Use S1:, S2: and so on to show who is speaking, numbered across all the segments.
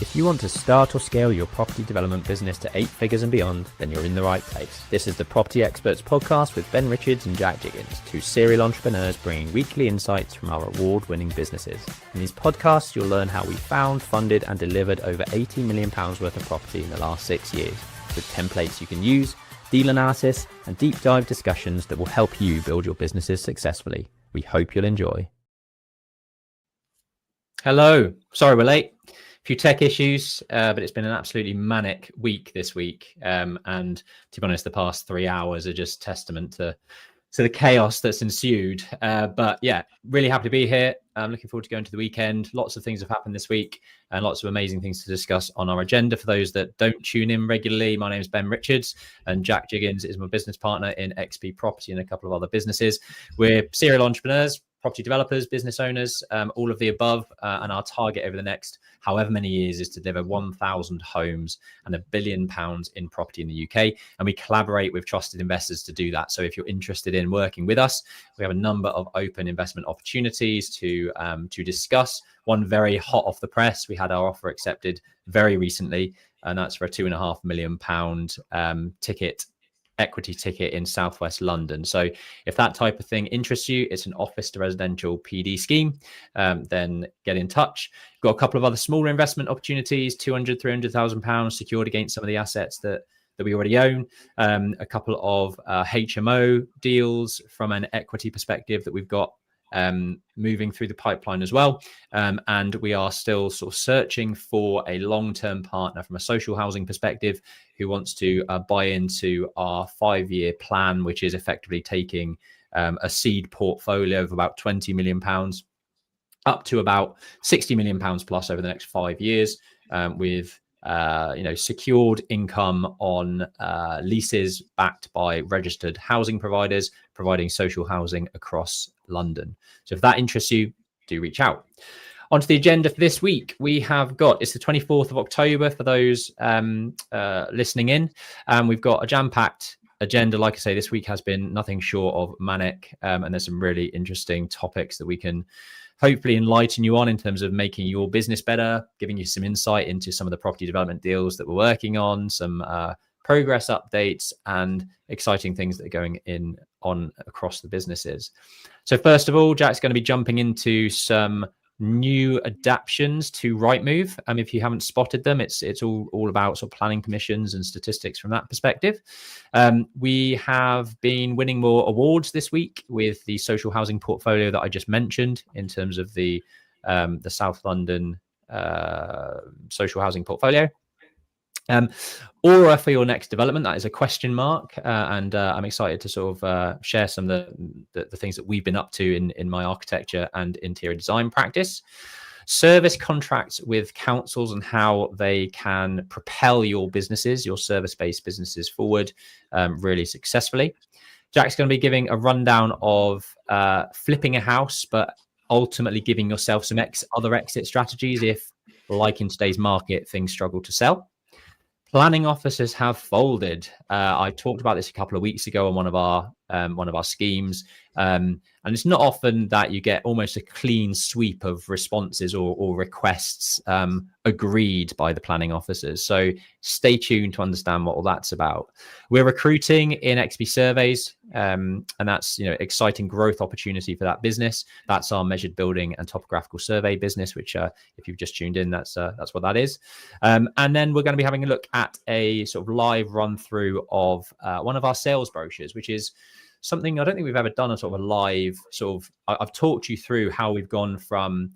S1: If you want to start or scale your property development business to 8 figures and beyond, then you're in the right place. This is the Property XPerts Podcast with Ben Richards and Jack Jiggins, two serial entrepreneurs bringing weekly insights from our award-winning businesses. In these podcasts, you'll learn how we found, funded and delivered over £80 million worth of property in the last 6 years, with templates you can use, deal analysis and deep dive discussions that will help you build your businesses successfully. We hope you'll enjoy. Hello. Sorry we're late. Few tech issues, but it's been an absolutely manic week this week. And to be honest, the past 3 hours are just testament to the chaos that's ensued. But yeah, really happy to be here. I'm looking forward to going to the weekend. Lots of things have happened this week and lots of amazing things to discuss on our agenda. For those that don't tune in regularly, my name is Ben Richards and Jack Jiggins is my business partner in XP Property and a couple of other businesses. We're serial entrepreneurs, property developers, business owners, all of the above. And our target over the next however many years is to deliver 1,000 homes and £1 billion in property in the UK. And we collaborate with trusted investors to do that. So if you're interested in working with us, we have a number of open investment opportunities to discuss. One very hot off the press. We had our offer accepted very recently, and that's for a £2.5 million equity ticket in southwest London. So if that type of thing interests you, it's an office to residential PD scheme, then get in touch. Got a couple of other smaller investment opportunities, £200,000-300,000 secured against some of the assets that we already own. A couple of HMO deals from an equity perspective that we've got moving through the pipeline as well. And we are still sort of searching for a long-term partner from a social housing perspective who wants to buy into our 5-year plan, which is effectively taking a seed portfolio of about £20 million up to about £60 million plus over the next 5 years, with secured income on leases backed by registered housing providers providing social housing across London. So if that interests you, do reach out. Onto the agenda for this week, we have got, it's the 24th of October for those listening in, and we've got a jam-packed agenda. Like I say, this week has been nothing short of manic, and there's some really interesting topics that we can hopefully enlighten you on in terms of making your business better, giving you some insight into some of the property development deals that we're working on, some progress updates and exciting things that are going on across the businesses. So first of all, Jack's going to be jumping into some new adaptations to Rightmove. If you haven't spotted them, it's all about sort of planning permissions and statistics from that perspective. We have been winning more awards this week with the social housing portfolio that I just mentioned in terms of the South London social housing portfolio. Aura for your next development, that is a question mark, and I'm excited to sort of share some of the things that we've been up to in my architecture and interior design practice. Service contracts with councils and how they can propel your businesses, your service-based businesses forward really successfully. Jack's going to be giving a rundown of flipping a house, but ultimately giving yourself some other exit strategies if, like in today's market, things struggle to sell. Planning officers have folded. I talked about this a couple of weeks ago on one of our schemes, and it's not often that you get almost a clean sweep of responses or requests agreed by the planning officers. So stay tuned to understand what all that's about. We're recruiting in XP surveys, and that's exciting growth opportunity for that business. That's our measured building and topographical survey business, which if you've just tuned in, that's what that is. And then we're going to be having a look at a sort of live run through of one of our sales brochures, which is something I don't think we've ever done, a sort of a live sort of, I've talked you through how we've gone from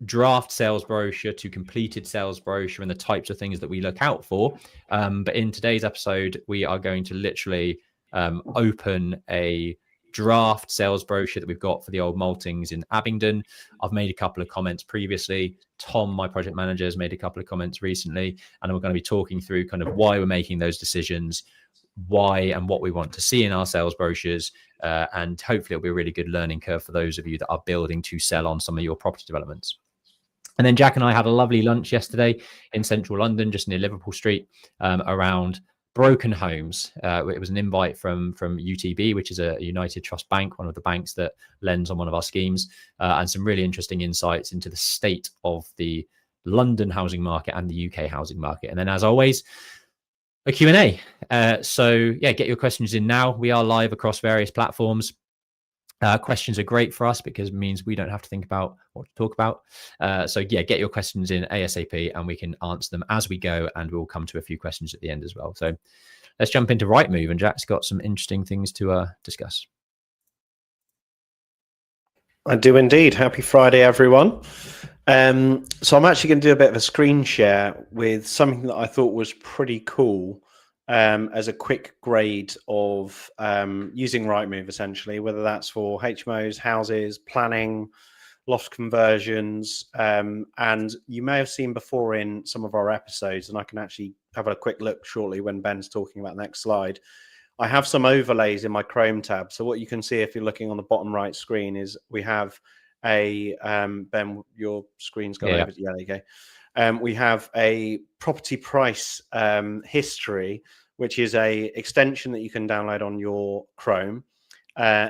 S1: draft sales brochure to completed sales brochure and the types of things that we look out for. But in today's episode, we are going to literally open a draft sales brochure that we've got for the Old Maltings in Abingdon. I've made a couple of comments previously. Tom, my project manager, has made a couple of comments recently, and we're going to be talking through kind of why we're making those decisions, why and what we want to see in our sales brochures, and hopefully it'll be a really good learning curve for those of you that are building to sell on some of your property developments. And then Jack and I had a lovely lunch yesterday in central London, just near Liverpool Street, around broken homes. It was an invite from UTB, which is a United Trust Bank, one of the banks that lends on one of our schemes, and some really interesting insights into the state of the London housing market and the UK housing market. And then, as always, a Q&A. So yeah, get your questions in now. We are live across various platforms. Questions are great for us because it means we don't have to think about what to talk about. So yeah, get your questions in ASAP and we can answer them as we go, and we'll come to a few questions at the end as well. So let's jump into Rightmove, and Jack's got some interesting things to discuss.
S2: I do indeed. Happy Friday, everyone. So I'm actually going to do a bit of a screen share with something that I thought was pretty cool as a quick grade of using Rightmove, essentially, whether that's for HMOs, houses, planning, loft conversions. And you may have seen before in some of our episodes, and I can actually have a quick look shortly when Ben's talking about the next slide. I have some overlays in my Chrome tab. So what you can see if you're looking on the bottom right screen is we have a, Ben, your screen's gone over. Yeah, there you go. We have a property price history, which is a extension that you can download on your Chrome,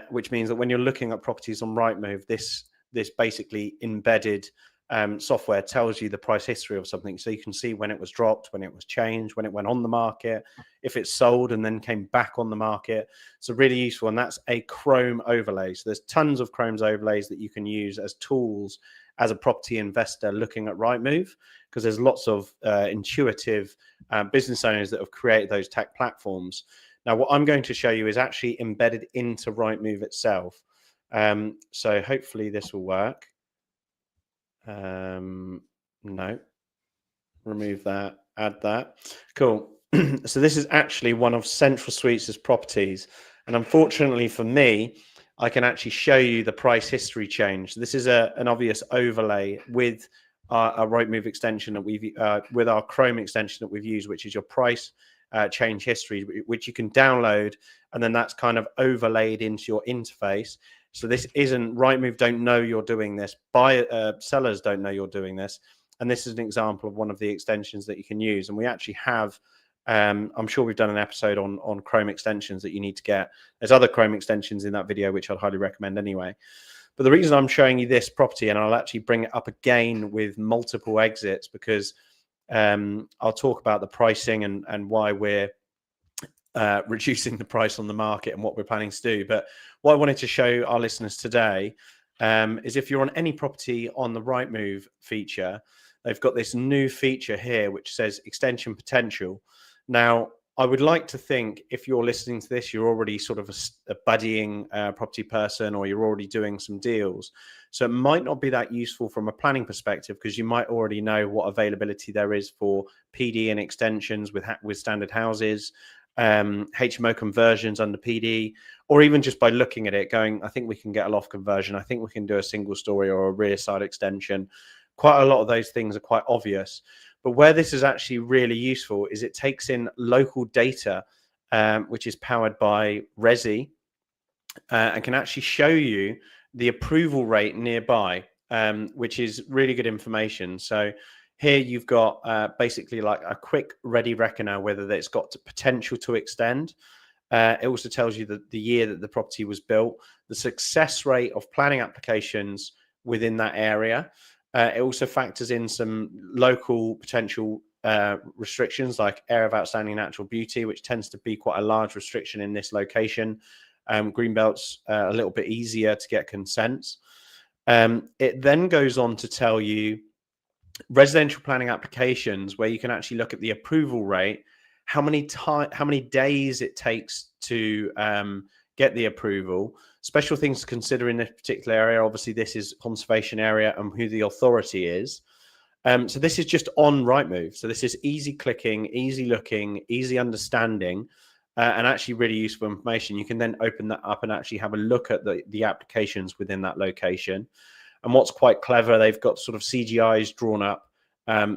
S2: which means that when you're looking at properties on Rightmove, this basically embedded software tells you the price history of something, so you can see when it was dropped, when it was changed, when it went on the market, if it's sold and then came back on the market. So really useful, and that's a Chrome overlay. So there's tons of Chrome's overlays that you can use as tools as a property investor looking at Rightmove, because there's lots of intuitive business owners that have created those tech platforms. Now what I'm going to show you is actually embedded into Rightmove itself. So hopefully this will work. No, remove that, add that. Cool. So this is actually one of Central Suites' properties, and unfortunately for me, I can actually show you the price history change. This is an obvious overlay with our Rightmove extension that we've with our Chrome extension that we've used, which is your price change history, which you can download, and then that's kind of overlaid into your interface. So this isn't Rightmove don't know you're doing this. Sellers don't know you're doing this. And this is an example of one of the extensions that you can use. And we actually have, I'm sure we've done an episode on Chrome extensions that you need to get. There's other Chrome extensions in that video, which I'd highly recommend anyway. But the reason I'm showing you this property, and I'll actually bring it up again with multiple exits, because I'll talk about the pricing and why we're reducing the price on the market and what we're planning to do. But what I wanted to show our listeners today is if you're on any property on the Rightmove feature, they've got this new feature here which says extension potential. Now, I would like to think if you're listening to this, you're already sort of a budding property person, or you're already doing some deals. So it might not be that useful from a planning perspective, because you might already know what availability there is for PD and extensions with standard houses, HMO conversions under PD, or even just by looking at it going, I think we can get a loft conversion, I think we can do a single story or a rear side extension. Quite a lot of those things are quite obvious. But where this is actually really useful is it takes in local data, which is powered by Resi, and can actually show you the approval rate nearby, which is really good information. So here you've got basically like a quick ready reckoner whether it's got potential to extend. It also tells you the year that the property was built, the success rate of planning applications within that area. It also factors in some local potential restrictions like area of outstanding natural beauty, which tends to be quite a large restriction in this location. Greenbelt's a little bit easier to get consents. It then goes on to tell you residential planning applications where you can actually look at the approval rate, how many days it takes to get the approval, special things to consider in this particular area. Obviously, this is conservation area and who the authority is. So this is just on Rightmove. So this is easy clicking, easy looking, easy understanding, and actually really useful information. You can then open that up and actually have a look at the applications within that location. And what's quite clever, they've got sort of CGIs drawn up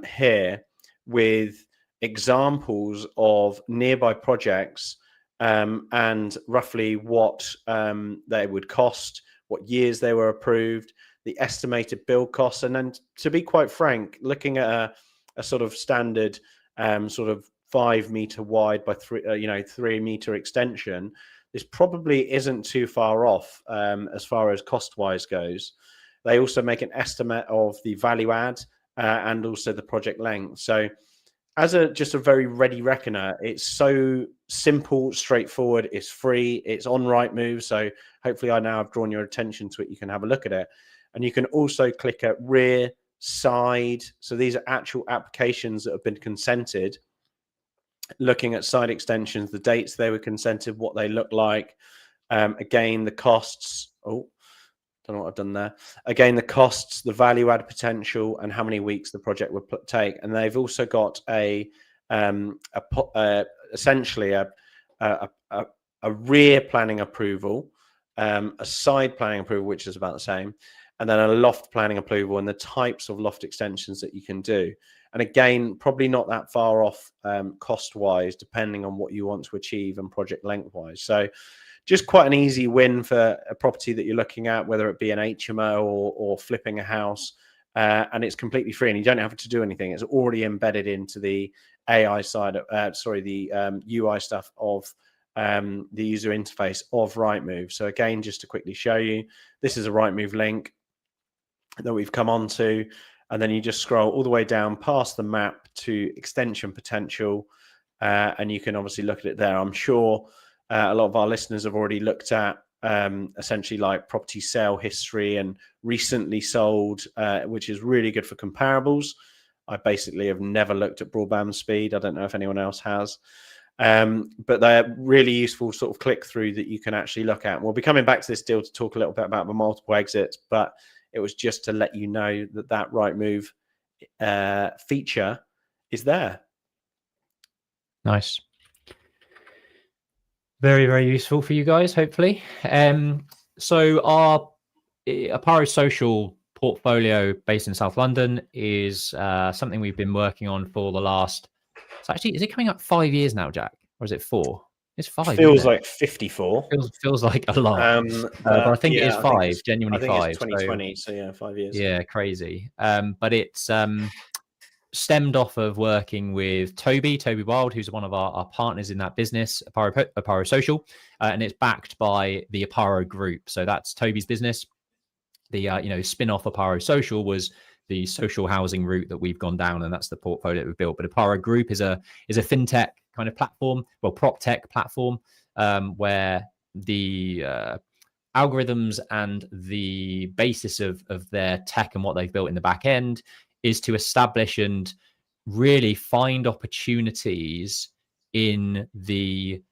S2: here with examples of nearby projects and roughly what they would cost, what years they were approved, the estimated build costs. And then, to be quite frank, looking at a sort of standard sort of 5 meter wide by 3 meter extension, this probably isn't too far off as far as cost wise goes. They also make an estimate of the value add and also the project length. So as just a very ready reckoner, it's so simple, straightforward, it's free, it's on Rightmove. So hopefully I now have drawn your attention to it. You can have a look at it. And you can also click at rear, side. So these are actual applications that have been consented, looking at side extensions, the dates they were consented, what they look like. Again, the costs. Oh, don't know what I've done there. Again, the costs, the value add potential, and how many weeks the project would take. And they've also got essentially a rear planning approval, a side planning approval, which is about the same, and then a loft planning approval, and the types of loft extensions that you can do. And again, probably not that far off cost-wise, depending on what you want to achieve and project length-wise. So just quite an easy win for a property that you're looking at, whether it be an HMO or flipping a house, and it's completely free, and you don't have to do anything. It's already embedded into the AI side, the UI stuff of the user interface of Rightmove. So again, just to quickly show you, this is a Rightmove link that we've come onto, and then you just scroll all the way down past the map to extension potential, and you can obviously look at it there. I'm sure a lot of our listeners have already looked at essentially like property sale history and recently sold, which is really good for comparables. I basically have never looked at broadband speed. I don't know if anyone else has, but they're really useful sort of click through that you can actually look at. We'll be coming back to this deal to talk a little bit about the multiple exits, but it was just to let you know that that Rightmove feature is there.
S1: Nice. Very, very useful for you guys, hopefully. So our Oparo Social portfolio based in South London is something we've been working on for the last, so actually, is it coming up 5 years now, Jack? Or is it 4? It's 5.
S2: Feels like 54.
S1: Feels like a lot. But I think it is 5, genuinely 5.
S2: I think it's 2020, so yeah, 5 years.
S1: Yeah, crazy. But it's stemmed off of working with Toby Wild, who's one of our partners in that business, Oparo Social, and it's backed by the Oparo Group. So that's Toby's business. The spin-off Oparo Social was the social housing route that we've gone down, and that's the portfolio that we've built. But Oparo Group is a fintech kind of platform, well, prop tech platform, where the algorithms and the basis of their tech and what they've built in the back end is to establish and really find opportunities in the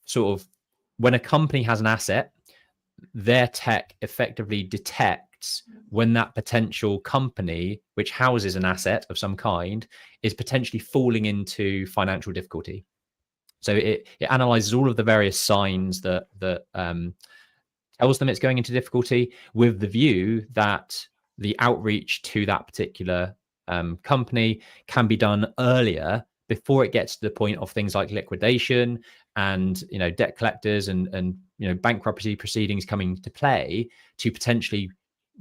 S1: sort of, when a company has an asset, their tech effectively detects when that potential company, which houses an asset of some kind, is potentially falling into financial difficulty. So it analyzes all of the various signs that tells them it's going into difficulty, with the view that the outreach to that particular company can be done earlier, before it gets to the point of things like liquidation and debt collectors and bankruptcy proceedings coming to play, to potentially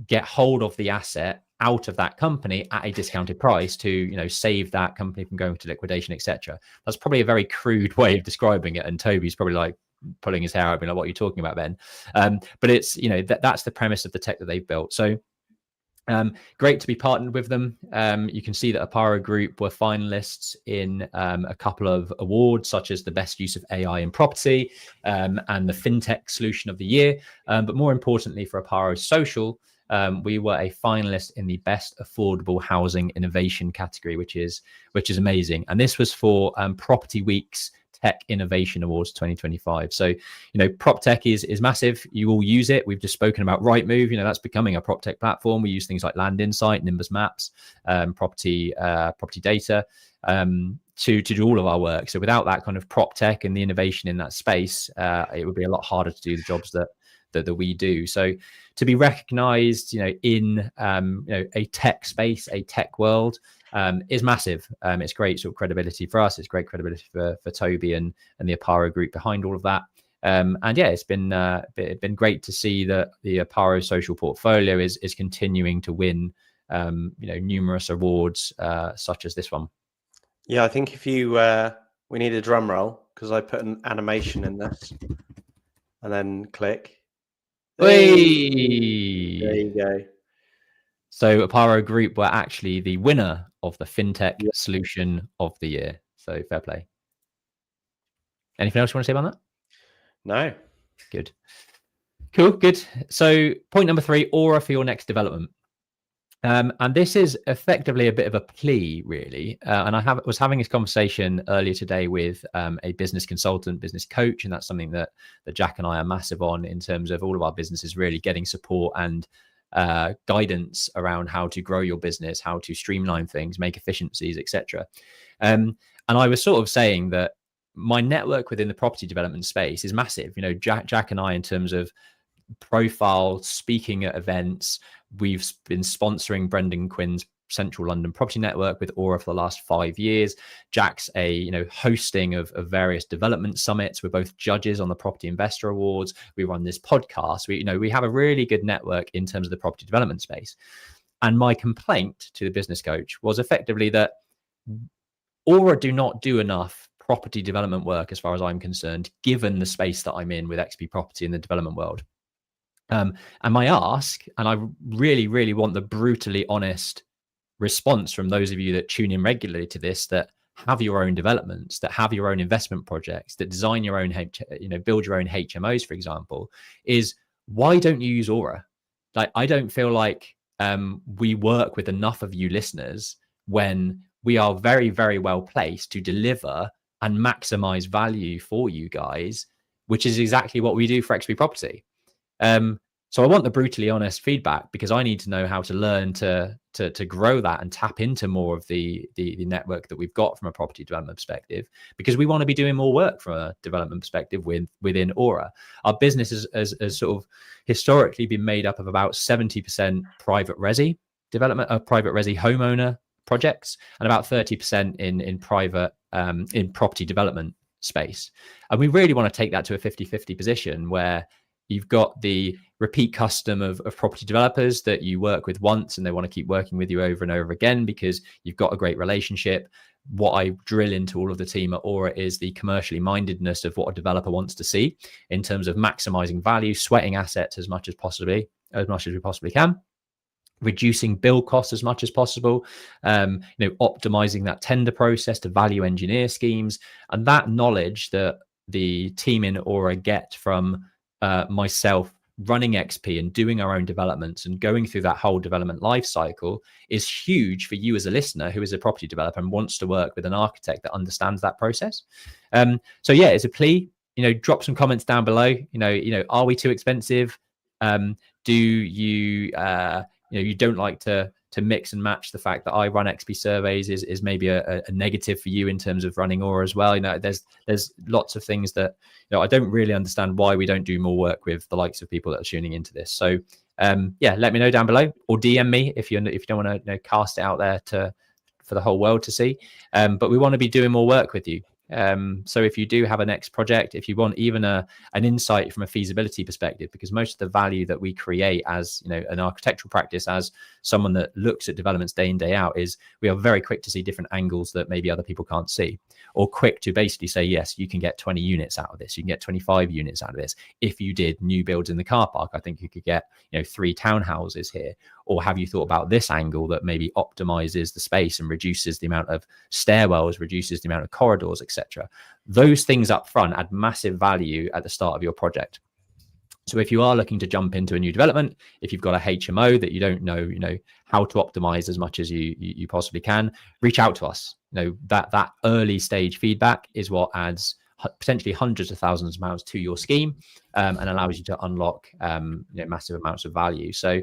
S1: get hold of the asset out of that company at a discounted price to save that company from going to liquidation, etc. That's probably a very crude way of describing it, and Toby's probably like pulling his hair out, being like, "What are you talking about, Ben?" But it's that's the premise of the tech that they've built. So great to be partnered with them. You can see that Oparo Group were finalists in a couple of awards, such as the best use of AI in property and the fintech solution of the year. But more importantly, for Oparo Social, we were a finalist in the best affordable housing innovation category, which is amazing. And this was for Property Week's Tech Innovation Awards 2025. So, prop tech is massive. You all use it. We've just spoken about Rightmove. That's becoming a prop tech platform. We use things like Land Insight, Nimbus Maps, property data to do all of our work. So without that kind of prop tech and the innovation in that space, it would be a lot harder to do the jobs that we do. So to be recognized, in a tech space, a tech world, is massive. It's great sort of credibility for us. It's great credibility for Toby and the Oparo Group behind all of that. And yeah, it's been great to see that the Oparo Social portfolio is continuing to win numerous awards such as this one.
S2: Yeah, I think if you we need a drum roll, because I put an animation in this and then click.
S1: Hey!
S2: There you go.
S1: So Oparo Group were actually the winner of the FinTech
S2: Yeah.
S1: Solution of the Year. So fair play. Anything else you want to say about that?
S2: No.
S1: Good. Cool, good. So point number 3, aura for your next development. And this is effectively a bit of a plea, really. And I was having this conversation earlier today with a business consultant, business coach, and that's something that Jack and I are massive on in terms of all of our businesses really getting support and guidance around how to grow your business, how to streamline things, make efficiencies, etc. And I was sort of saying that my network within the property development space is massive. You know, Jack and I, in terms of profile, speaking at events, we've been sponsoring Brendan Quinn's Central London Property Network with Aura for the last 5 years. Jack's hosting of various development summits. We're both judges on the Property Investor Awards. We run this podcast. We have a really good network in terms of the property development space. And my complaint to the business coach was effectively that Aura do not do enough property development work, as far as I'm concerned, given the space that I'm in with XP Property in the development world. And my ask, and I really, really want the brutally honest response from those of you that tune in regularly to this, that have your own developments, that have your own investment projects, that design your own, build your own HMOs, for example, is why don't you use Aura? Like, I don't feel like we work with enough of you listeners when we are very, very well placed to deliver and maximize value for you guys, which is exactly what we do for XP Property. So I want the brutally honest feedback, because I need to know how to learn to grow that and tap into more of the network that we've got from a property development perspective, because we want to be doing more work from a development perspective within Aura. Our business has sort of historically been made up of about 70% private resi development, private resi homeowner projects, and about 30% in private in property development space. And we really want to take that to a 50-50 position where you've got the repeat custom of property developers that you work with once and they want to keep working with you over and over again because you've got a great relationship. What I drill into all of the team at Aura is the commercially mindedness of what a developer wants to see in terms of maximizing value, sweating assets as much as we possibly can, reducing build costs as much as possible, optimizing that tender process to value engineer schemes. And that knowledge that the team in Aura get from myself running XP and doing our own developments and going through that whole development life cycle is huge for you as a listener who is a property developer and wants to work with an architect that understands that process. So yeah, it's a plea. Drop some comments down below. Are we too expensive? Do you you don't like to mix and match the fact that I run XP surveys is maybe a negative for you in terms of running Aura as well. There's lots of things that I don't really understand why we don't do more work with the likes of people that are tuning into this. So let me know down below, or DM me if you don't want to cast it out there for the whole world to see. But we want to be doing more work with you. So if you do have a next project, if you want even an insight from a feasibility perspective, because most of the value that we create as an architectural practice, as someone that looks at developments day in, day out, is we are very quick to see different angles that maybe other people can't see, or quick to basically say, yes, you can get 20 units out of this, you can get 25 units out of this. If you did new builds in the car park, I think you could get 3 townhouses here. Or have you thought about this angle that maybe optimizes the space and reduces the amount of stairwells, reduces the amount of corridors, etc. Those things up front add massive value at the start of your project. So if you are looking to jump into a new development, if you've got a HMO that you don't know, how to optimize as much as you possibly can, reach out to us. That early stage feedback is what adds potentially hundreds of thousands of pounds to your scheme and allows you to unlock massive amounts of value. So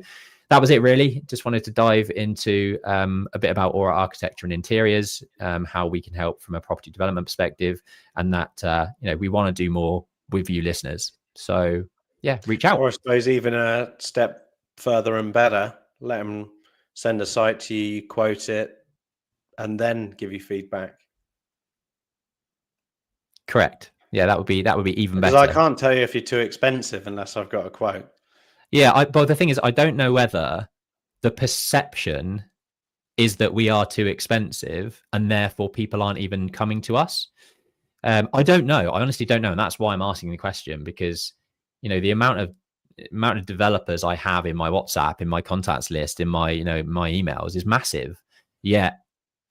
S1: that was it, really. Just wanted to dive into a bit about Aura architecture and interiors, how we can help from a property development perspective, and that we want to do more with you listeners. So yeah, reach out.
S2: Or I suppose even a step further and better, let them send a site to you, quote it, and then give you feedback.
S1: Correct. Yeah, that would be even better.
S2: Because I can't tell you if you're too expensive unless I've got a quote.
S1: Yeah, but the thing is, I don't know whether the perception is that we are too expensive and therefore people aren't even coming to us. I don't know. I honestly don't know. And that's why I'm asking the question, because, the amount of amount of developers I have in my WhatsApp, in my contacts list, in my, my emails is massive. Yet,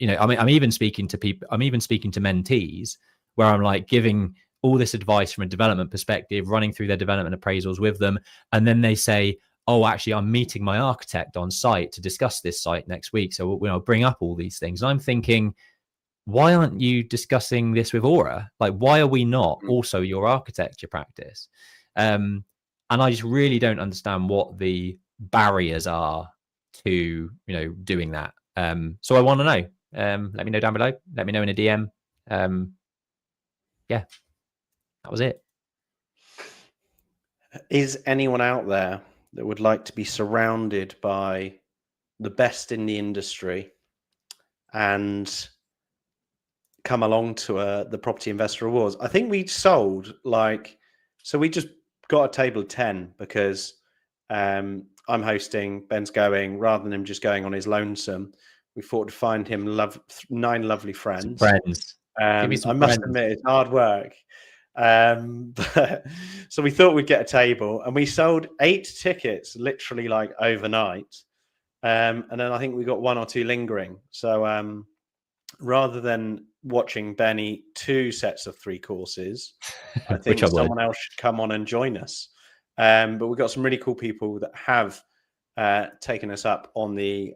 S1: I'm even speaking to people, I'm even speaking to mentees where I'm like giving all this advice from a development perspective, running through their development appraisals with them. And then they say, oh, actually, I'm meeting my architect on site to discuss this site next week. So we'll bring up all these things. And I'm thinking, why aren't you discussing this with Aura? Like, why are we not also your architecture practice? And I just really don't understand what the barriers are to, doing that. So I want to know. Let me know down below. Let me know in a DM. Yeah, that was it.
S2: Is anyone out there that would like to be surrounded by the best in the industry and come along to the Property Investor Awards? I think we sold so we just got a table of 10 because I'm hosting, Ben's going, rather than him just going on his lonesome. We thought to find him 9 lovely friends.
S1: Give me some
S2: I must admit, it's hard work. So we thought we'd get a table, and we sold 8 tickets literally like overnight. And then I think we got 1 or 2 lingering. So rather than watching Ben eat 2 sets of 3 courses, I think someone else should come on and join us. But we've got some really cool people that have taken us up on the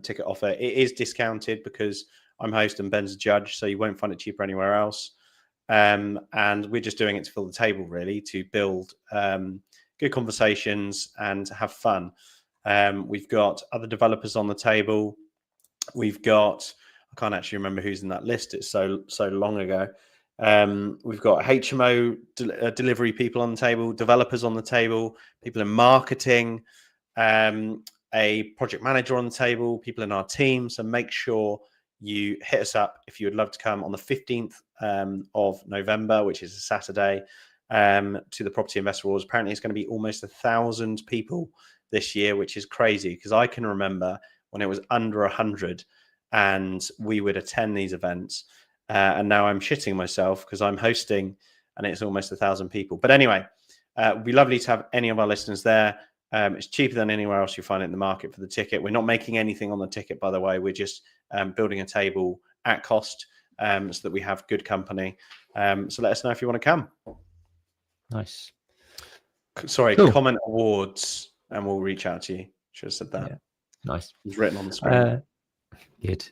S2: ticket offer. It is discounted because I'm host and Ben's a judge, so you won't find it cheaper anywhere else. And we're just doing it to fill the table, really, to build good conversations and have fun. We've got other developers on the table. We've got, I can't actually remember who's in that list. It's so long ago. We've got HMO delivery people on the table, developers on the table, people in marketing, a project manager on the table, people in our team. So make sure you hit us up if you would love to come on the 15th of November, which is a Saturday, to the Property Investor Awards. Apparently, it's going to be almost 1,000 people this year, which is crazy because I can remember when it was under 100 and we would attend these events. And now I'm shitting myself because I'm hosting and it's almost 1,000 people. But anyway, it would be lovely to have any of our listeners there. It's cheaper than anywhere else you find it in the market for the ticket. We're not making anything on the ticket, by the way. We're just building a table at cost so that we have good company. So let us know if you want to come.
S1: Nice.
S2: Sorry, cool. Comment awards and we'll reach out to you. Should have said that.
S1: Yeah. Nice.
S2: It's written on the screen.
S1: Good.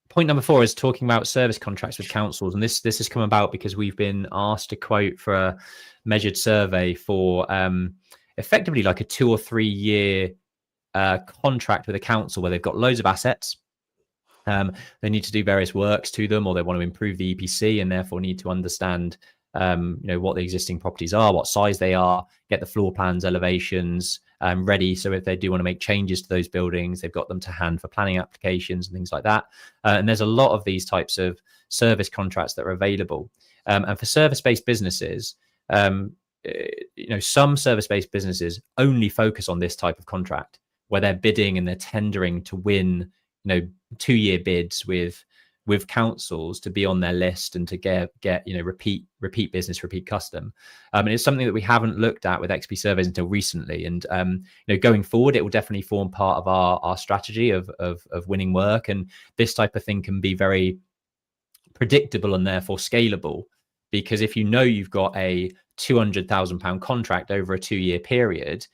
S1: Point number 4 is talking about service contracts with councils. And this has come about because we've been asked to quote for a measured survey for effectively like a 2 or 3 year contract with a council where they've got loads of assets. They need to do various works to them, or they want to improve the EPC and therefore need to understand what the existing properties are, what size they are, get the floor plans, elevations ready. So if they do want to make changes to those buildings, they've got them to hand for planning applications and things like that. And there's a lot of these types of service contracts that are available. And for service-based businesses, some service-based businesses only focus on this type of contract where they're bidding and they're tendering to win 2-year bids with councils to be on their list and to get repeat business, repeat custom. And it's something that we haven't looked at with XP surveys until recently. And going forward, it will definitely form part of our strategy of winning work. And this type of thing can be very predictable and therefore scalable, because if you've got a £200,000 contract over a 2-year period,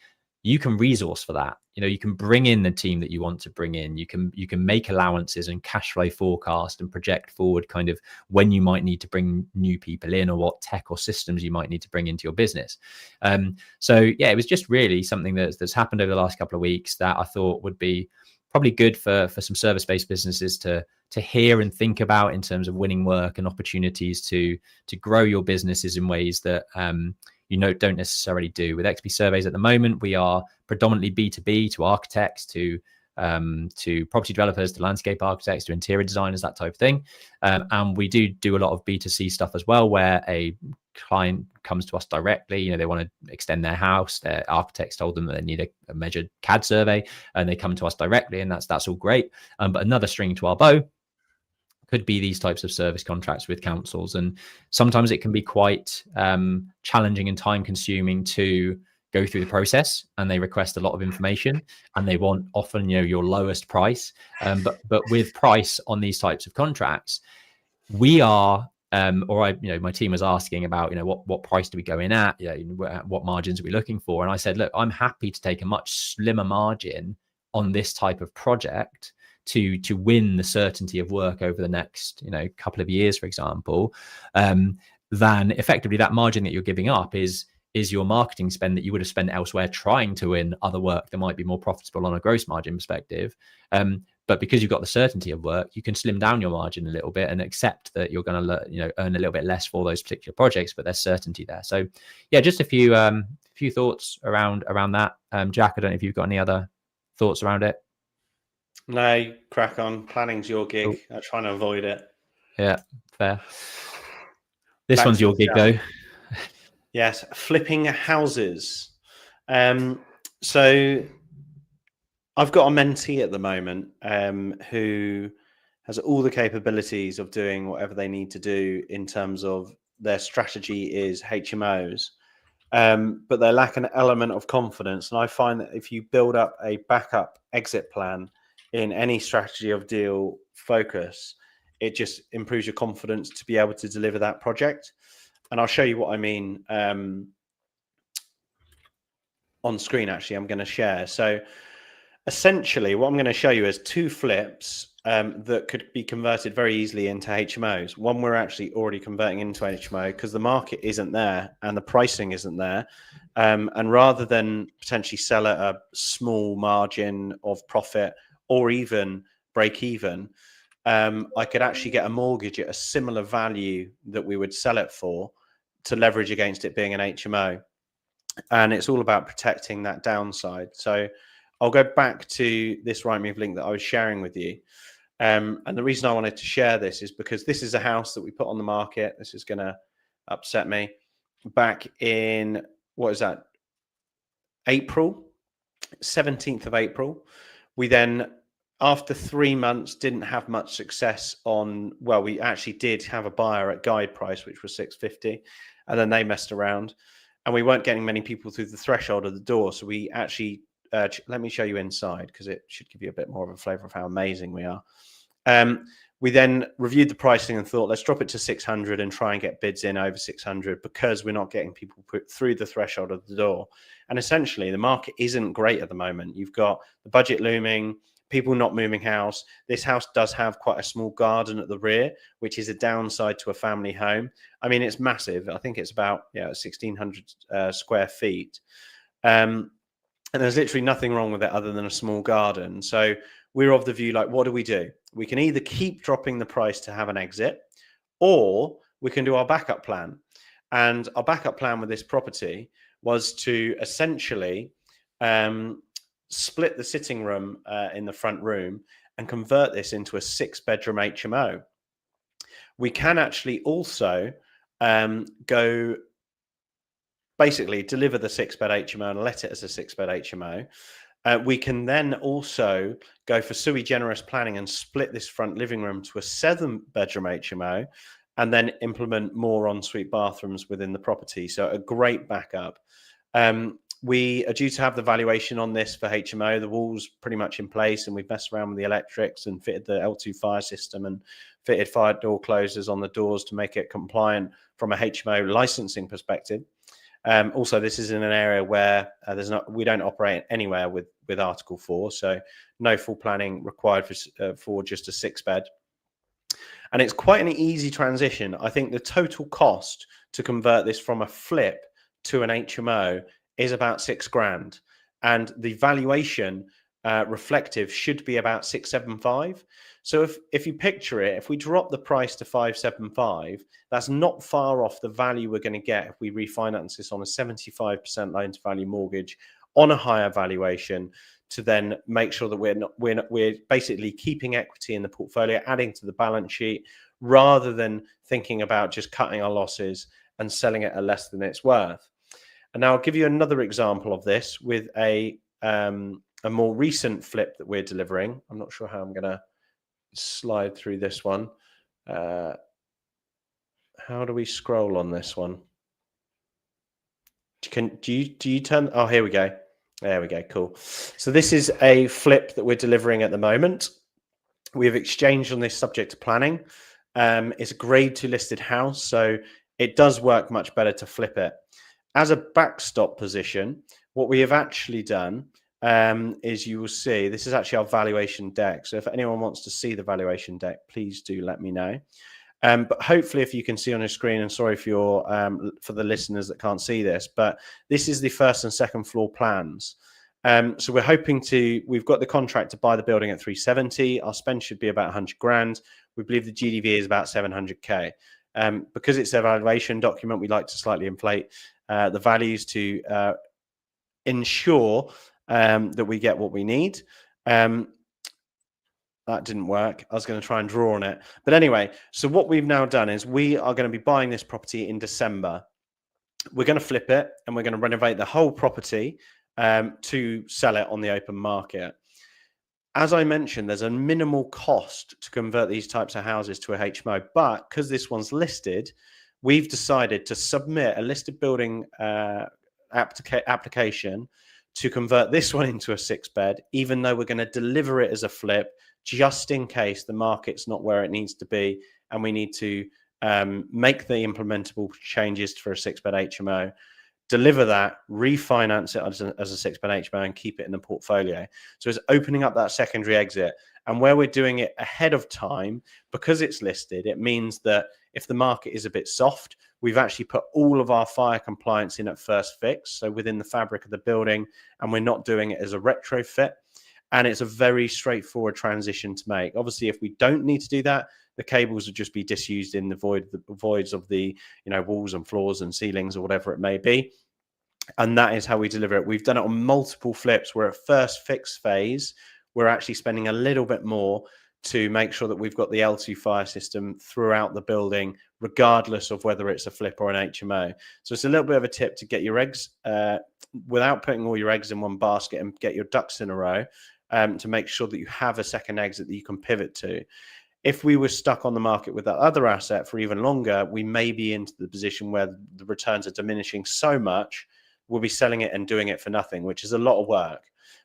S1: you can resource for that. You can bring in the team that you want to bring in. You can make allowances and cash flow forecast and project forward kind of when you might need to bring new people in or what tech or systems you might need to bring into your business. So yeah, it was just really something that's happened over the last couple of weeks that I thought would be probably good for some service-based businesses to hear and think about in terms of winning work and opportunities to grow your businesses in ways that don't necessarily do. With XP surveys at the moment, we are predominantly B2B to architects, to property developers, to landscape architects, to interior designers, that type of thing. And we do a lot of B2C stuff as well, where a client comes to us directly. They want to extend their house. Their architects told them that they need a measured CAD survey, and they come to us directly, and that's all great. But another string to our bow could be these types of service contracts with councils. And sometimes it can be quite challenging and time consuming to go through the process and they request a lot of information and they want often, your lowest price. But with price on these types of contracts, we are, my team was asking about, what price do we go in at? What margins are we looking for? And I said, look, I'm happy to take a much slimmer margin on this type of project to win the certainty of work over the next, couple of years, for example, than effectively that margin that you're giving up is your marketing spend that you would have spent elsewhere trying to win other work that might be more profitable on a gross margin perspective. But because you've got the certainty of work, you can slim down your margin a little bit and accept that you're going to, earn a little bit less for those particular projects, but there's certainty there. So yeah, just a few thoughts around that. Jack, I don't know if you've got any other thoughts around it.
S2: No, crack on. Planning's your gig. Cool. I'm trying to avoid it.
S1: Yeah, fair. This one's your gig though.
S2: Yes, flipping houses. So I've got a mentee at the moment who has all the capabilities of doing whatever they need to do in terms of their strategy is HMOs, but they lack an element of confidence. And I find that if you build up a backup exit plan in any strategy of deal focus, it just improves your confidence to be able to deliver that project. And I'll show you what I mean on screen. Actually, I'm going to share. So essentially what I'm going to show you is two flips that could be converted very easily into HMOs. One we're actually already converting into HMO because the market isn't there and the pricing isn't there. And rather than potentially sell at a small margin of profit or even break even, I could actually get a mortgage at a similar value that we would sell it for to leverage against it being an HMO. And it's all about protecting that downside. So I'll go back to this Rightmove link that I was sharing with you. And the reason I wanted to share this is because this is a house that we put on the market. This is going to upset me. Back in, what is that? April, 17th of April. We then, after 3 months, didn't have much success on, well, we actually did have a buyer at guide price, which was 650. And then they messed around and we weren't getting many people through the threshold of the door. So we actually, let me show you inside because it should give you a bit more of a flavor of how amazing we are. We then reviewed the pricing and thought, let's drop it to 600 and try and get bids in over 600 because we're not getting people put through the threshold of the door. And essentially the market isn't great at the moment. You've got the budget looming, people not moving house. This house does have quite a small garden at the rear, which is a downside to a family home. I mean, it's massive. I think it's about 1,600 square feet. And there's literally nothing wrong with it other than a small garden. So we're of the view, like, what do? We can either keep dropping the price to have an exit, or we can do our backup plan. And our backup plan with this property was to essentially split the sitting room in the front room and convert this into a 6-bedroom HMO. We can actually also go basically deliver the 6-bed HMO and let it as a 6-bed HMO. We can then also go for sui generis planning and split this front living room to a 7-bedroom HMO and then implement more ensuite bathrooms within the property. So a great backup. We are due to have the valuation on this for HMO. The wall's pretty much in place and we've messed around with the electrics and fitted the L2 fire system and fitted fire door closers on the doors to make it compliant from a HMO licensing perspective. Also, this is in an area where we don't operate anywhere with Article 4, so no full planning required for just a 6-bed. And it's quite an easy transition. I think the total cost to convert this from a flip to an HMO is about $6,000, and the valuation reflective should be about 675. So if you picture it, if we drop the price to 575, that's not far off the value we're going to get if we refinance this on a 75% loan to value mortgage on a higher valuation, to then make sure that we're basically keeping equity in the portfolio, adding to the balance sheet, rather than thinking about just cutting our losses and selling it at less than it's worth. And now I'll give you another example of this with a more recent flip that we're delivering. I'm not sure how I'm going to slide through this one. How do we scroll on this one? Do you turn? Oh, here we go. There we go. Cool. So this is a flip that we're delivering at the moment. We have exchanged on this subject to planning. It's a grade 2 listed house, so it does work much better to flip it. As a backstop position, what we have actually done is, you will see, this is actually our valuation deck. So if anyone wants to see the valuation deck, please do let me know. But hopefully, if you can see on your screen, and sorry for the listeners that can't see this, but this is the first and second floor plans. So we're hoping we've got the contract to buy the building at 370. Our spend should be about 100 grand. We believe the GDV is about 700k. Because it's a valuation document, we like to slightly inflate the values to ensure that we get what we need. That didn't work. I was going to try and draw on it. But anyway, so what we've now done is we are going to be buying this property in December. We're going to flip it and we're going to renovate the whole property to sell it on the open market. As I mentioned, there's a minimal cost to convert these types of houses to a HMO. But because this one's listed, we've decided to submit a listed building application to convert this one into a 6-bed, even though we're going to deliver it as a flip, just in case the market's not where it needs to be and we need to make the implementable changes for a 6-bed HMO, deliver that, refinance it as a 6-bed HMO and keep it in the portfolio. So it's opening up that secondary exit. And where we're doing it ahead of time, because it's listed, it means that if the market is a bit soft, we've actually put all of our fire compliance in at first fix, so within the fabric of the building, and we're not doing it as a retrofit. And it's a very straightforward transition to make. Obviously, if we don't need to do that, the cables would just be disused in the voids of the walls and floors and ceilings or whatever it may be. And that is how we deliver it. We've done it on multiple flips. We're at first fix phase. We're actually spending a little bit more to make sure that we've got the L2 fire system throughout the building, regardless of whether it's a flip or an HMO. So it's a little bit of a tip to get your eggs, without putting all your eggs in one basket, and get your ducks in a row, to make sure that you have a second exit that you can pivot to. If we were stuck on the market with that other asset for even longer, we may be into the position where the returns are diminishing so much, we'll be selling it and doing it for nothing, which is a lot of work.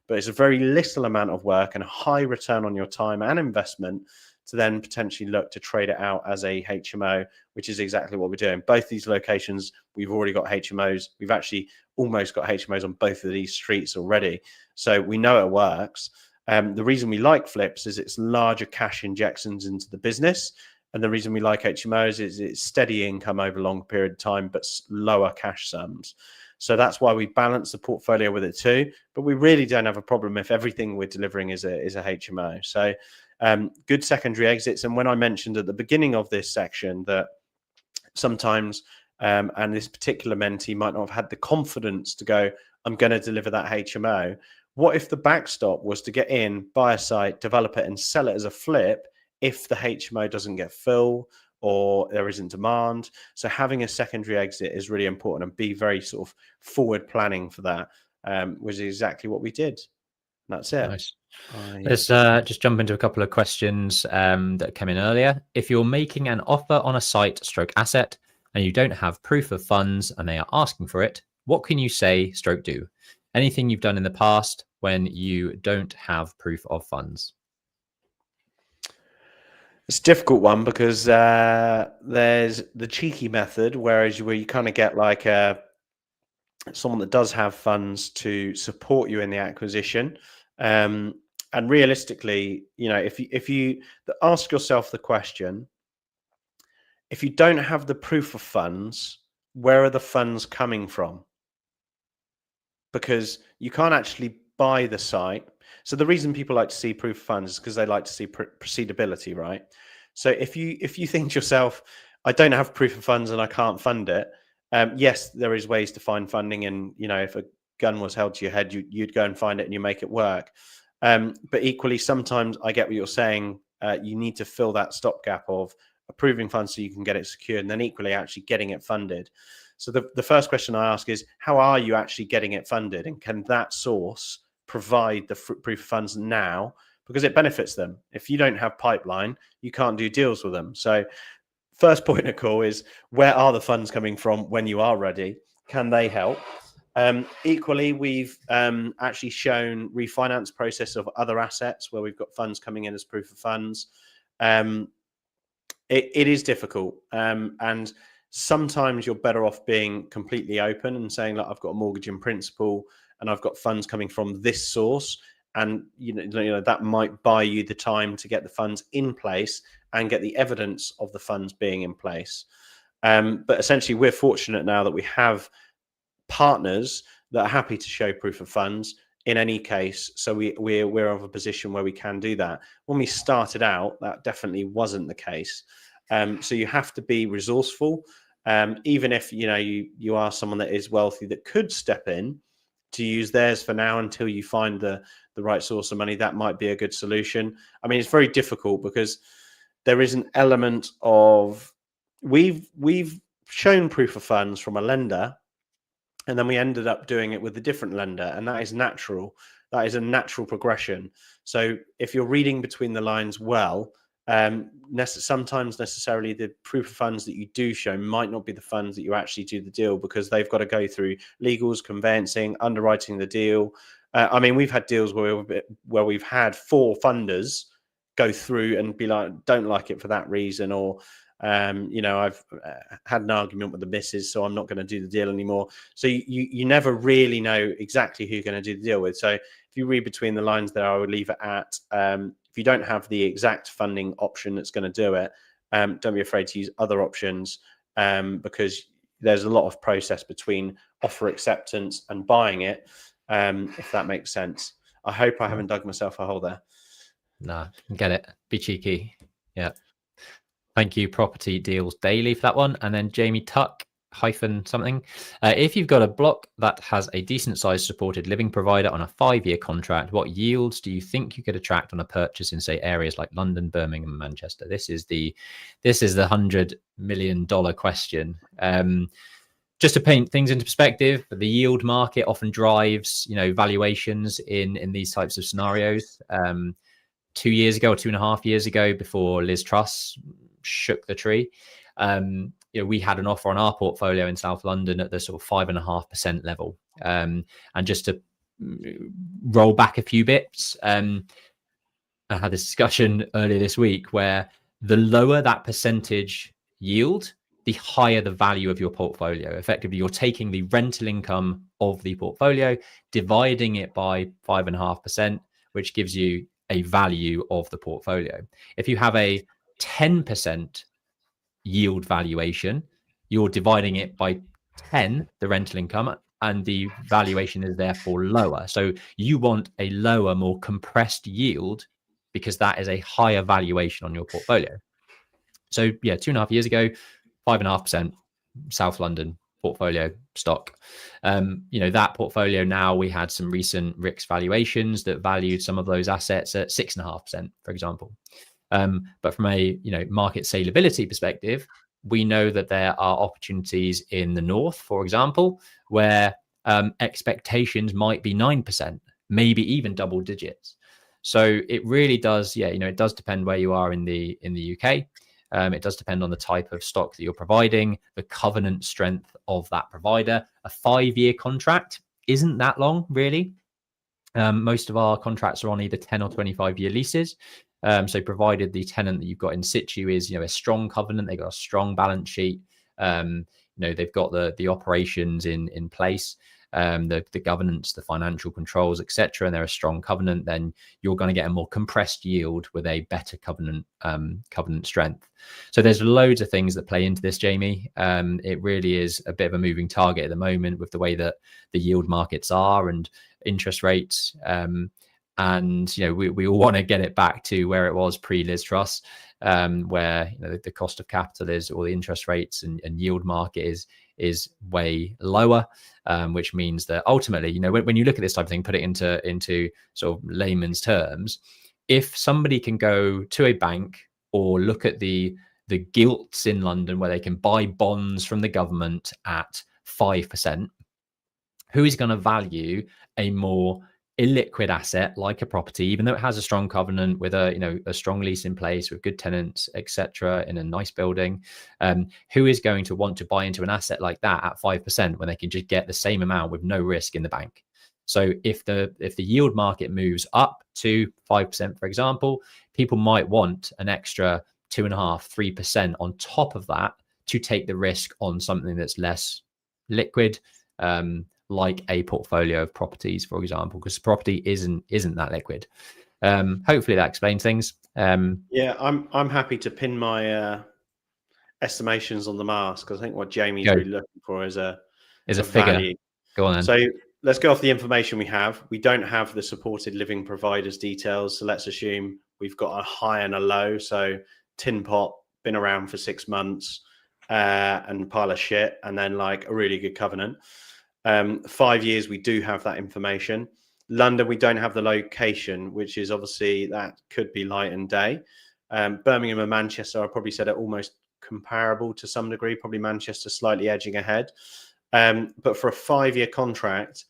S2: But it's a very little amount of work and a high return on your time and investment to then potentially look to trade it out as a HMO, which is exactly what we're doing. Both these locations, we've already got HMOs. We've actually almost got HMOs on both of these streets already. So we know it works. The reason we like flips is it's larger cash injections into the business. And the reason we like HMOs is it's steady income over a long period of time, but lower cash sums. So that's why we balance the portfolio with it too. But we really don't have a problem if everything we're delivering is a HMO. So good secondary exits. And when I mentioned at the beginning of this section that sometimes, and this particular mentee might not have had the confidence to go, I'm going to deliver that HMO. What if the backstop was to get in, buy a site, develop it and sell it as a flip if the HMO doesn't get full or there isn't demand? So having a secondary exit is really important, and be very sort of forward planning for that, was exactly what we did. And that's it.
S1: Nice. Let's just jump into a couple of questions that came in earlier. If you're making an offer on a site stroke asset and you don't have proof of funds and they are asking for it, what can you say stroke do? Anything you've done in the past when you don't have proof of funds?
S2: It's a difficult one because there's the cheeky method, where you kind of get like someone that does have funds to support you in the acquisition. And realistically, if you ask yourself the question, if you don't have the proof of funds, where are the funds coming from? Because you can't actually buy the site. So the reason people like to see proof of funds is because they like to see proceedability, right? So if you think to yourself, I don't have proof of funds and I can't fund it, yes, there is ways to find funding, and if a gun was held to your head, you'd go and find it and you make it work. But equally, sometimes I get what you're saying. You need to fill that stopgap of approving funds so you can get it secured, and then equally actually getting it funded. So the first question I ask is, how are you actually getting it funded? And can that source provide the proof of funds now? Because it benefits them. If you don't have pipeline, you can't do deals with them. So first point of call is, where are the funds coming from when you are ready? Can they help? Equally, we've actually shown refinance process of other assets where we've got funds coming in as proof of funds. It is difficult, and sometimes you're better off being completely open and saying, "Look, I've got a mortgage in principle, and I've got funds coming from this source," and you know that might buy you the time to get the funds in place and get the evidence of the funds being in place. But essentially, we're fortunate now that we have partners that are happy to show proof of funds in any case, so we're of a position where we can do that. When we started out, that definitely wasn't the case. So you have to be resourceful, even if you are someone that is wealthy that could step in to use theirs for now until you find the right source of money. That might be a good solution. I mean, it's very difficult because there is an element of we've shown proof of funds from a lender, and then we ended up doing it with a different lender, and that is natural. That is a natural progression. So if you're reading between the lines well, sometimes necessarily the proof of funds that you do show might not be the funds that you actually do the deal, because they've got to go through legals, conveyancing, underwriting the deal. I mean, we've had deals where we've had 4 funders go through and be like, don't like it for that reason, or I've had an argument with the missus, so I'm not going to do the deal anymore. So you never really know exactly who you're going to do the deal with. So if you read between the lines there, I would leave it at, if you don't have the exact funding option that's going to do it, don't be afraid to use other options, because there's a lot of process between offer acceptance and buying it, if that makes sense. I hope I haven't dug myself a hole there.
S1: No, get it. Be cheeky. Yeah. Thank you, Property Deals Daily, for that one. And then Jamie Tuck -something. If you've got a block that has a decent sized supported living provider on a 5-year contract, what yields do you think you could attract on a purchase in, say, areas like London, Birmingham, and Manchester? This is the $100 million question. Just to paint things into perspective, the yield market often drives, valuations in these types of scenarios. 2 years ago or 2.5 years ago, before Liz Truss shook the tree, we had an offer on our portfolio in South London at the sort of 5.5% level. And just to roll back a few bits, I had this discussion earlier this week where the lower that percentage yield, the higher the value of your portfolio. Effectively, you're taking the rental income of the portfolio, dividing it by 5.5%, which gives you a value of the portfolio. If you have a 10% yield valuation, you're dividing it by 10, the rental income, and the valuation is therefore lower. So you want a lower, more compressed yield, because that is a higher valuation on your portfolio. So yeah, 2.5 years ago, 5.5% South London portfolio stock. That portfolio, now we had some recent RICS valuations that valued some of those assets at 6.5%, for example. But from a market saleability perspective, we know that there are opportunities in the north, for example, where expectations might be 9%, maybe even double digits. So it really does, it does depend where you are in the UK. It does depend on the type of stock that you're providing, the covenant strength of that provider. A 5-year contract isn't that long, really. Most of our contracts are on either 10 or 25-year leases. So provided the tenant that you've got in situ is, a strong covenant, they've got a strong balance sheet, they've got the operations in place, the governance, the financial controls, etc., and they're a strong covenant, then you're going to get a more compressed yield with a better covenant strength. So there's loads of things that play into this, Jamie. It really is a bit of a moving target at the moment with the way that the yield markets are and interest rates. And we all want to get it back to where it was pre-Liz Truss, where the cost of capital is, or the interest rates and yield market is way lower, which means that ultimately, when you look at this type of thing, put it into sort of layman's terms, if somebody can go to a bank or look at the gilts in London where they can buy bonds from the government at 5%, who is going to value a more illiquid asset like a property, even though it has a strong covenant with a strong lease in place with good tenants, etc., in a nice building, who is going to want to buy into an asset like that at 5% when they can just get the same amount with no risk in the bank? So if the yield market moves up to 5%, for example, people might want an extra 2.5-3% on top of that to take the risk on something that's less liquid, like a portfolio of properties, for example, because property isn't that liquid. Hopefully that explains things.
S2: Yeah, I'm happy to pin my estimations on the mask, because I think what Jamie's really looking for is a
S1: figure.
S2: value.
S1: Go on then.
S2: So let's go off the information we have. We don't have the supported living providers details, so let's assume we've got a high and a low. So tin pot, been around for 6 months, and pile of shit, and then like a really good covenant. 5 years, we do have that information. London, we don't have the location, which is obviously that could be light and day. Birmingham and Manchester, I probably said it almost comparable to some degree, probably Manchester slightly edging ahead. But for a 5-year contract,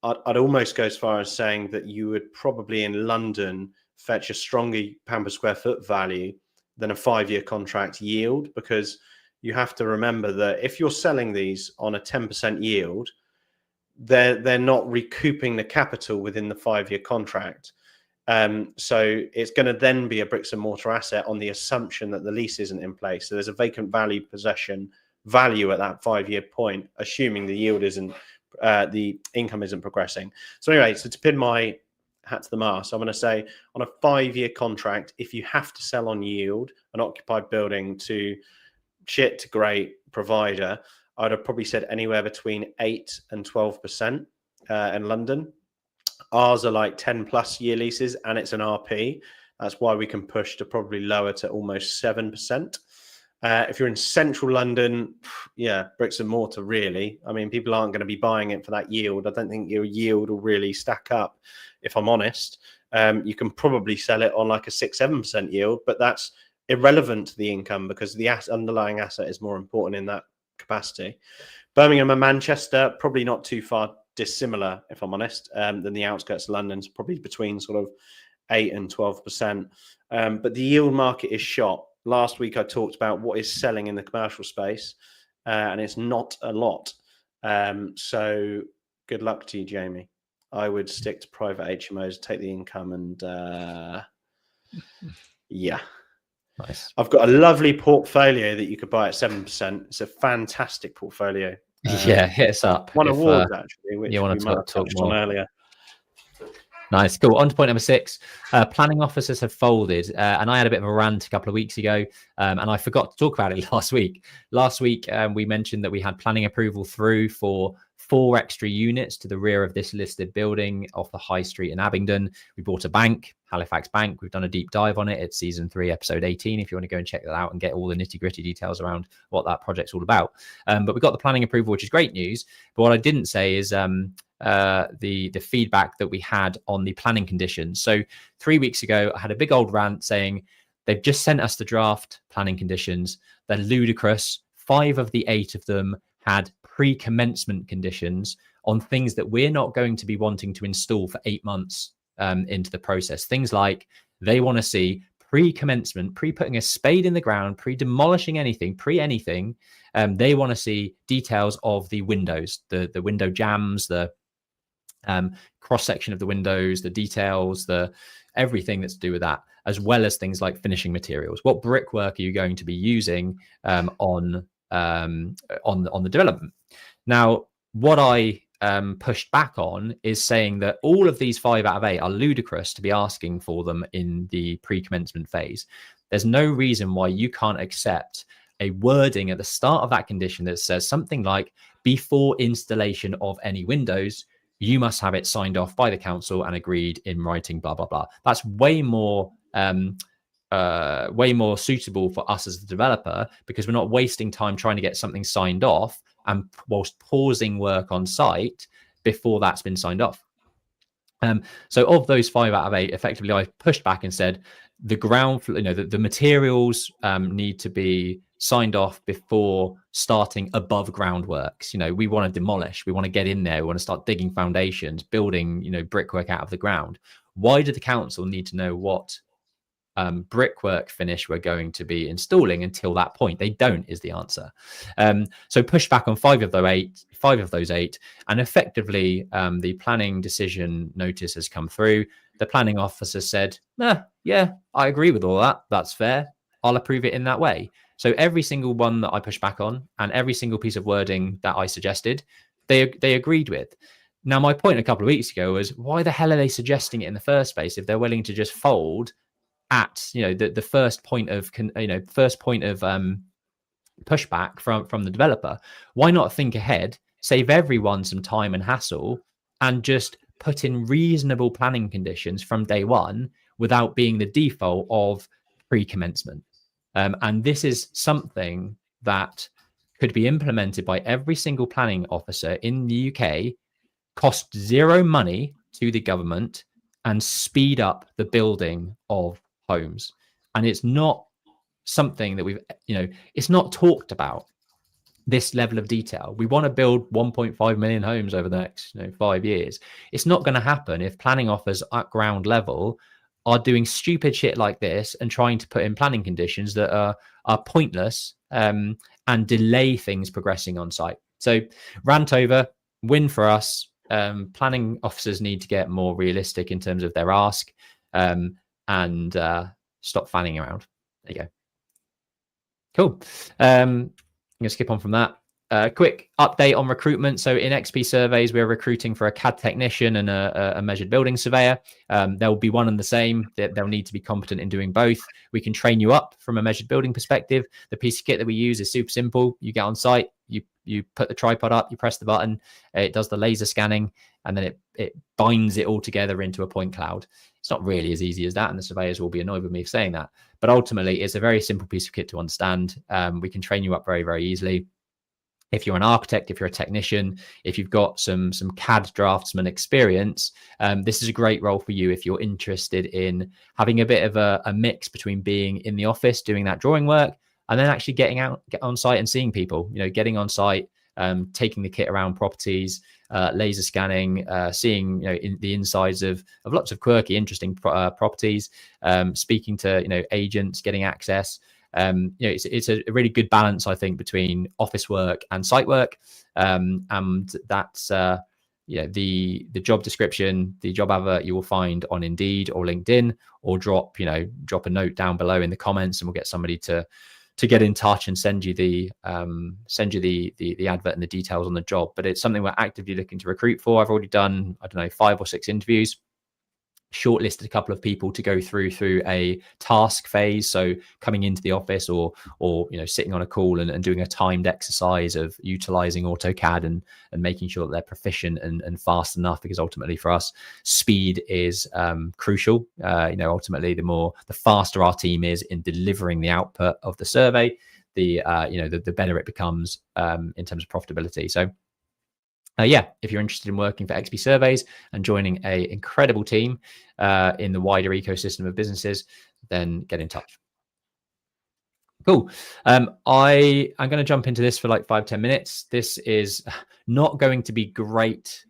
S2: I'd almost go as far as saying that you would probably in London fetch a stronger pound per square foot value than a 5-year contract yield, because you have to remember that if you're selling these on a 10% yield, they're not recouping the capital within the 5-year contract. So it's going to then be a bricks and mortar asset on the assumption that the lease isn't in place. So there's a vacant value possession value at that 5-year point, assuming the yield isn't, the income isn't progressing. So anyway, so to pin my hat to the mast, I'm going to say on a 5-year contract, if you have to sell on yield an occupied building to shit to great provider, I'd have probably said anywhere between 8 and 12% in London. Ours are like 10+ year leases, and it's an RP. That's why we can push to probably lower to almost 7%. If you're in central London, yeah, bricks and mortar, really. I mean, people aren't going to be buying it for that yield. I don't think your yield will really stack up, if I'm honest. You can probably sell it on like a 6-7% yield, but that's irrelevant to the income because the underlying asset is more important in that capacity. Birmingham and Manchester, probably not too far dissimilar, if I'm honest, than the outskirts of London. It's probably between sort of 8 and 12%. But the yield market is shot. Last week, I talked about what is selling in the commercial space, and it's not a lot. So good luck to you, Jamie. I would stick to private HMOs, take the income, and yeah.
S1: Nice.
S2: I've got a lovely portfolio that you could buy at 7%. It's a fantastic portfolio.
S1: Yeah, hit us up.
S2: Won awards, actually, which
S1: you want
S2: we
S1: to
S2: might have
S1: talk
S2: touched
S1: more
S2: on earlier.
S1: Nice, cool. On to point number 6. Planning officers have folded, and I had a bit of a rant a couple of weeks ago, and I forgot to talk about it last week. Last week, we mentioned that we had planning approval through for 4 extra units to the rear of this listed building off the High Street in Abingdon. We bought a bank, Halifax Bank. We've done a deep dive on it. It's season 3, episode 18, if you want to go and check that out and get all the nitty gritty details around what that project's all about. But we got the planning approval, which is great news. But what I didn't say is the feedback that we had on the planning conditions. So 3 weeks ago, I had a big old rant saying they've just sent us the draft planning conditions. They're ludicrous. 5 of the 8 of them had pre-commencement conditions on things that we're not going to be wanting to install for 8 months into the process. Things like they want to see pre-commencement, pre-putting a spade in the ground, pre-demolishing anything, pre-anything. They want to see details of the windows, the window jambs, the cross-section of the windows, the details, the everything that's to do with that, as well as things like finishing materials. What brickwork are you going to be using on the development? Now, what I pushed back on is saying that all of these 5 out of 8 are ludicrous to be asking for them in the pre-commencement phase. There's no reason why you can't accept a wording at the start of that condition that says something like, before installation of any windows, you must have it signed off by the council and agreed in writing, blah, blah, blah. That's way more suitable for us as the developer, because we're not wasting time trying to get something signed off and whilst pausing work on site before that's been signed off. So of those 5 out of 8, effectively, I pushed back and said the ground floor, the materials need to be signed off before starting above ground works. We want to demolish, we want to get in there, we want to start digging foundations, building, brickwork out of the ground. Why do the council need to know what brickwork finish we're going to be installing until that point? They don't, is the answer. So push back on five of those eight, and effectively the planning decision notice has come through. The planning officer said, yeah, I agree with all that. That's fair. I'll approve it in that way. So every single one that I push back on and every single piece of wording that I suggested, they agreed with. Now, my point a couple of weeks ago was, why the hell are they suggesting it in the first place if they're willing to just fold at the first point of pushback from the developer? Why not think ahead, save everyone some time and hassle, and just put in reasonable planning conditions from day one without being the default of pre-commencement? And this is something that could be implemented by every single planning officer in the UK, cost zero money to the government, and speed up the building of homes. And it's not something that it's not talked about, this level of detail. We want to build 1.5 million homes over the next 5 years. It's not going to happen if planning officers at ground level are doing stupid shit like this and trying to put in planning conditions that are pointless and delay things progressing on site. So rant over, win for us. Planning officers need to get more realistic in terms of their ask, and stop fanning around. There you go. Cool. I'm gonna skip on from that. Quick update on recruitment. So in XP surveys, we're recruiting for a CAD technician and a measured building surveyor. They'll be one and the same. They'll need to be competent in doing both. We can train you up from a measured building perspective. The piece of kit that we use is super simple. You get on site, you put the tripod up, you press the button, it does the laser scanning, and then it binds it all together into a point cloud. It's not really as easy as that, and the surveyors will be annoyed with me for saying that. But ultimately, it's a very simple piece of kit to understand. We can train you up very, very easily. If you're an architect, if you're a technician, if you've got some CAD draftsman experience, this is a great role for you if you're interested in having a bit of a mix between being in the office, doing that drawing work, and then actually get on site and seeing people, getting on site, taking the kit around properties, laser scanning, seeing in the insides of lots of quirky, interesting properties, speaking to agents, getting access. It's a really good balance, I think, between office work and site work, and that's the job description, the job advert you will find on Indeed or LinkedIn, or drop a note down below in the comments, and we'll get somebody to get in touch and send you the advert and the details on the job. But it's something we're actively looking to recruit for. I've already done 5 or 6 interviews, shortlisted a couple of people to go through a task phase, so coming into the office or sitting on a call and doing a timed exercise of utilizing AutoCAD and making sure that they're proficient and fast enough, because ultimately for us, speed is crucial. Ultimately the faster our team is in delivering the output of the survey, the better it becomes in terms of profitability. So if you're interested in working for XP Surveys and joining an incredible team in the wider ecosystem of businesses, then get in touch. Cool. I'm going to jump into this for like 5-10 minutes. This is not going to be great.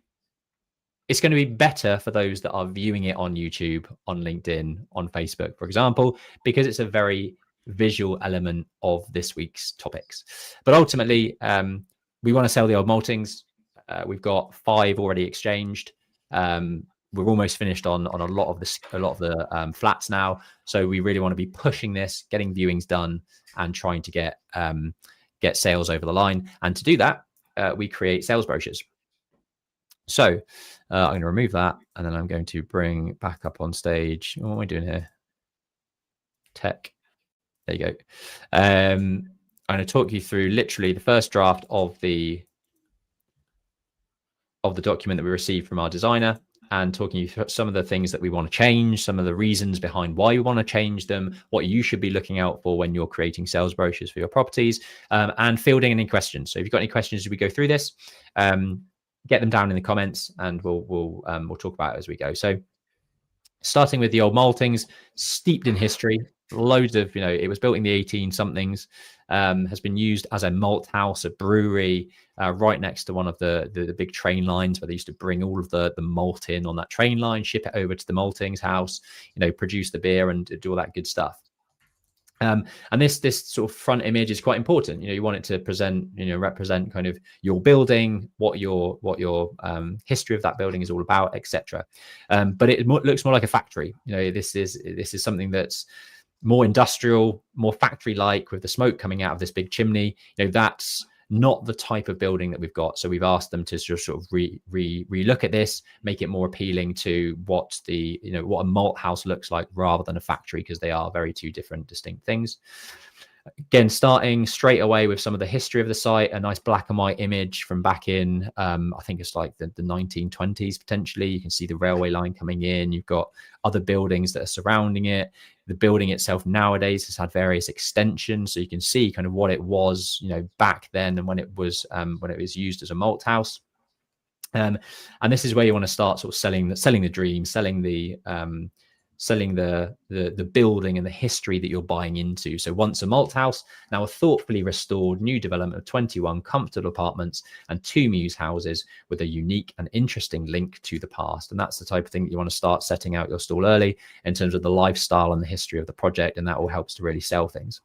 S1: It's going to be better for those that are viewing it on YouTube, on LinkedIn, on Facebook, for example, because it's a very visual element of this week's topics. But ultimately, we want to sell the Old Maltings. We've got 5 already exchanged. We're almost finished on a lot of the flats now. So we really want to be pushing this, getting viewings done, and trying to get sales over the line. And to do that, we create sales brochures. So I'm going to remove that, and then I'm going to bring back up on stage. What am I doing here? Tech. There you go. I'm going to talk you through literally the first draft of the document that we received from our designer, and talking you through some of the things that we want to change, some of the reasons behind why we want to change them, what you should be looking out for when you're creating sales brochures for your properties, and fielding any questions. So if you've got any questions as we go through this, get them down in the comments, and we'll talk about it as we go. So starting with the Old Maltings, steeped in history. loads of, it was built in the 18 somethings, has been used as a malt house, a brewery, right next to one of the big train lines where they used to bring all of the malt in on that train line, ship it over to the maltings house, produce the beer and do all that good stuff. And this sort of front image is quite important. You want it to represent kind of your building, what your history of that building is all about, etc. But it looks more like a factory. This is something that's more industrial, more factory-like, with the smoke coming out of this big chimney. That's not the type of building that we've got. So we've asked them to just sort of re-look at this, make it more appealing to what what a malt house looks like rather than a factory, because they are very two different distinct things. Again, starting straight away with some of the history of the site, a nice black and white image from back in, I think it's like the 1920s, potentially. You can see the railway line coming in. You've got other buildings that are surrounding it. The building itself nowadays has had various extensions. So you can see kind of what it was, back then, and when it was used as a malt house. And this is where you want to start sort of selling the dream, selling the building and the history that you're buying into. So once a malt house, now a thoughtfully restored new development of 21 comfortable apartments and 2 muse houses with a unique and interesting link to the past. And that's the type of thing that you want to start setting out your stall early in terms of the lifestyle and the history of the project, and that all helps to really sell things.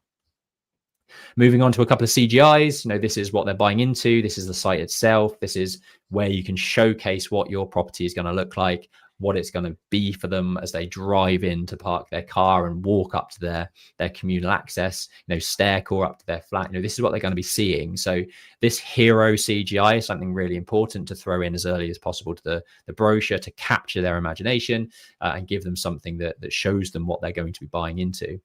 S1: Moving on to a couple of CGIs, this is what they're buying into. This is the site itself. This is where you can showcase what your property is going to look like, what it's going to be for them as they drive in to park their car and walk up to their communal access, stair core up to their flat. This is what they're going to be seeing. So this hero CGI is something really important to throw in as early as possible to the brochure, to capture their imagination and give them something that shows them what they're going to be buying into.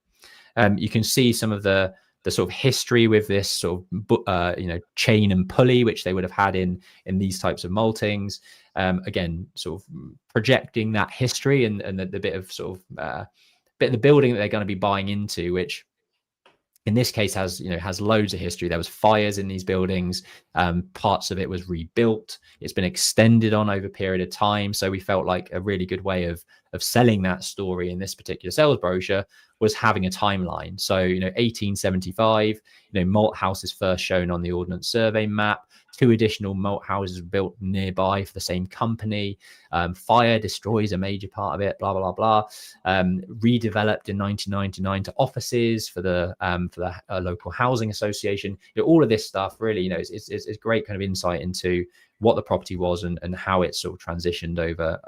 S1: You can see some of the sort of history with this sort of chain and pulley, which they would have had in these types of maltings. Again, sort of projecting that history and the bit of sort of bit of the building that they're going to be buying into, which in this case has loads of history. There was fires in these buildings. Parts of it was rebuilt. It's been extended on over a period of time. So we felt like a really good way of selling that story in this particular sales brochure was having a timeline. So 1875, malt house is first shown on the Ordnance Survey map. 2 additional malt houses were built nearby for the same company. Fire destroys a major part of it, blah, blah, blah, blah. Redeveloped in 1999 to offices for the local housing association. All of this stuff really, it's great kind of insight into what the property was and how it sort of transitioned over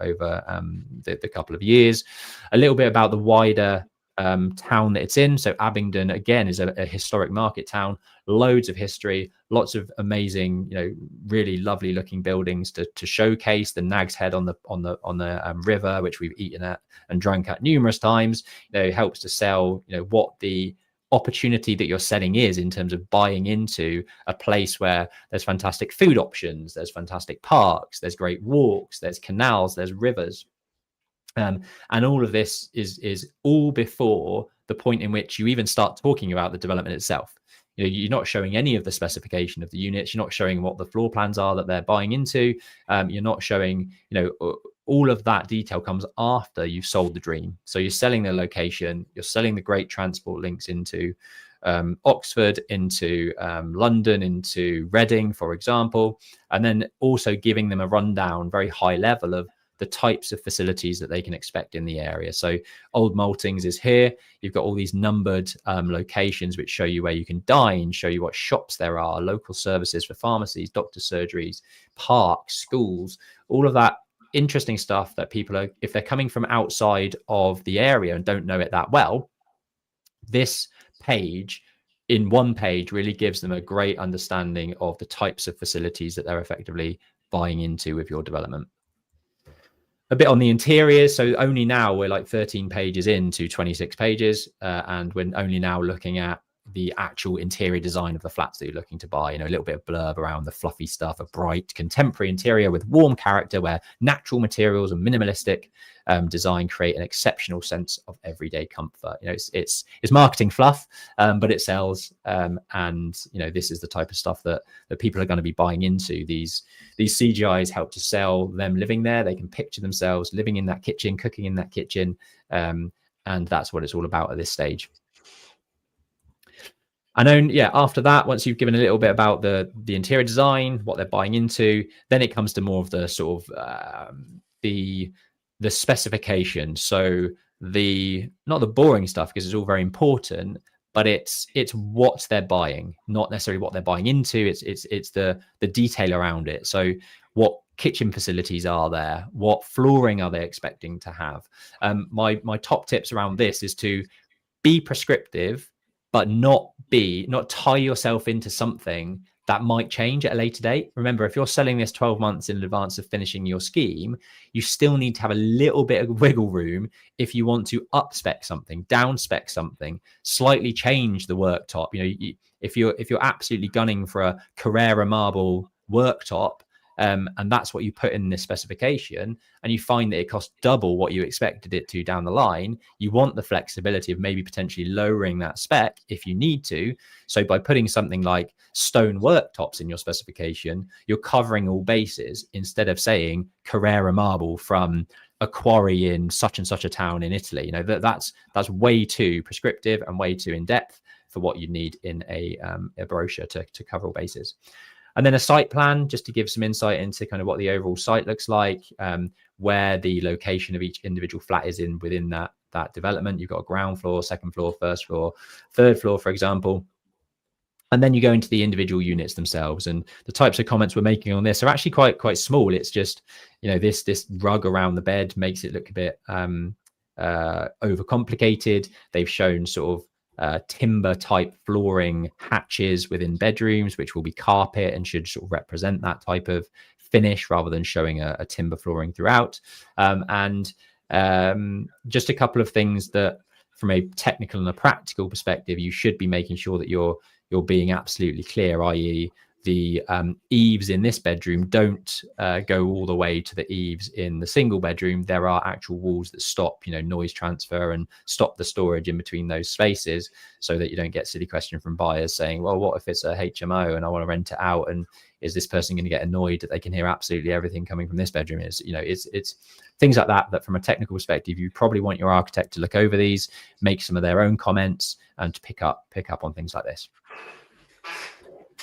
S1: the couple of years. A little bit about the wider town that it's in. So Abingdon, again, is a historic market town, loads of history, lots of amazing, really lovely looking buildings to showcase. The Nag's Head on the river, which we've eaten at and drank at numerous times, helps to sell, what the opportunity that you're selling is in terms of buying into a place where there's fantastic food options, there's fantastic parks, there's great walks, there's canals, there's rivers. And all of this is all before the point in which you even start talking about the development itself. You're not showing any of the specification of the units. You're not showing what the floor plans are that they're buying into. You're not showing, all of that detail comes after you've sold the dream. So you're selling the location, you're selling the great transport links into Oxford, into London, into Reading, for example, and then also giving them a rundown, very high level, of the types of facilities that they can expect in the area. So Old Maltings is here. You've got all these numbered locations which show you where you can dine, show you what shops there are, local services for pharmacies, doctor surgeries, parks, schools, all of that interesting stuff that people are, if they're coming from outside of the area and don't know it that well, this page in one page really gives them a great understanding of the types of facilities that they're effectively buying into with your development. A bit on the interiors. So only now we're like 13 pages into 26 pages, and we're only now looking at the actual interior design of the flats that you're looking to buy. A little bit of blurb around the fluffy stuff, a bright contemporary interior with warm character where natural materials and minimalistic design create an exceptional sense of everyday comfort. It's marketing fluff, but it sells. And this is the type of stuff that people are going to be buying into. These CGIs help to sell them living there. They can picture themselves living in that kitchen, cooking in that kitchen, and that's what it's all about at this stage. And then, yeah, after that, once you've given a little bit about the interior design, what they're buying into, then it comes to more of the sort of the specification. So not the boring stuff, because it's all very important, but it's what they're buying, not necessarily what they're buying into. It's the detail around it. So what kitchen facilities are there? What flooring are they expecting to have? My top tips around this is to be prescriptive, but not tie yourself into something that might change at a later date. Remember, if you're selling this 12 months in advance of finishing your scheme, you still need to have a little bit of wiggle room if you want to up spec something, down spec something, slightly change the worktop. If you're absolutely gunning for a Carrera marble worktop, and that's what you put in this specification, and you find that it costs double what you expected it to down the line, you want the flexibility of maybe potentially lowering that spec if you need to. So by putting something like stone worktops in your specification, you're covering all bases, instead of saying Carrera marble from a quarry in such and such a town in Italy. That's way too prescriptive and way too in depth for what you need in a brochure to cover all bases. And then a site plan, just to give some insight into kind of what the overall site looks like, where the location of each individual flat is within that development. You've got a ground floor, second floor, first floor, third floor, for example. And then you go into the individual units themselves, and the types of comments we're making on this are actually quite small. It's just, this rug around the bed makes it look a bit overcomplicated. They've shown sort of timber type flooring hatches within bedrooms, which will be carpet and should sort of represent that type of finish rather than showing a timber flooring throughout. And just a couple of things that from a technical and a practical perspective, you should be making sure that you're being absolutely clear, i.e. the eaves in this bedroom don't go all the way to the eaves in the single bedroom. There are actual walls that stop, noise transfer and stop the storage in between those spaces, so that you don't get silly question from buyers saying, well, what if it's a HMO and I want to rent it out, and is this person going to get annoyed that they can hear absolutely everything coming from this bedroom? It's things like that from a technical perspective, you probably want your architect to look over these, make some of their own comments, and to pick up on things like this.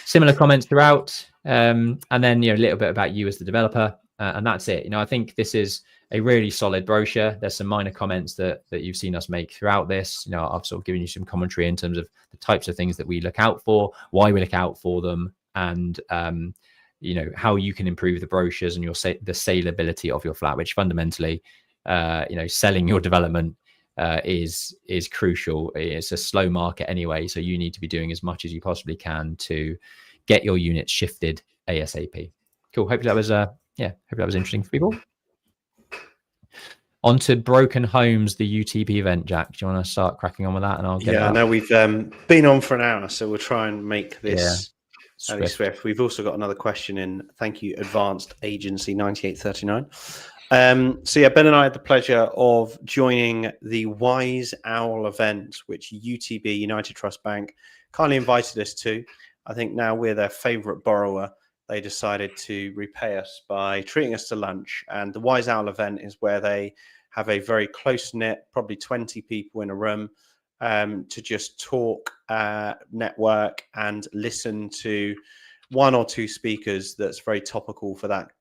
S1: Similar comments throughout, and then a little bit about you as the developer, and that's it. I think this is a really solid brochure. There's some minor comments that you've seen us make throughout this. I've sort of given you some commentary in terms of the types of things that we look out for, why we look out for them, and how you can improve the brochures and the saleability of your flat, which fundamentally, selling your development is crucial. It's a slow market anyway, so you need to be doing as much as you possibly can to get your units shifted ASAP. Cool. Hope that was interesting for people. On to Broken Homes, the UTP event. Jack, do you want to start cracking on with that, and I'll get
S2: I know we've been on for an hour, so we'll try and make this swift. We've also got another question in. Thank you, Advanced Agency 9839. Ben and I had the pleasure of joining the Wise Owl event, which UTB, United Trust Bank, kindly invited us to. I think now we're their favorite borrower. They decided to repay us by treating us to lunch. And the Wise Owl event is where they have a very close-knit, probably 20 people in a room, to just talk, network, and listen to one or two speakers that's very topical for that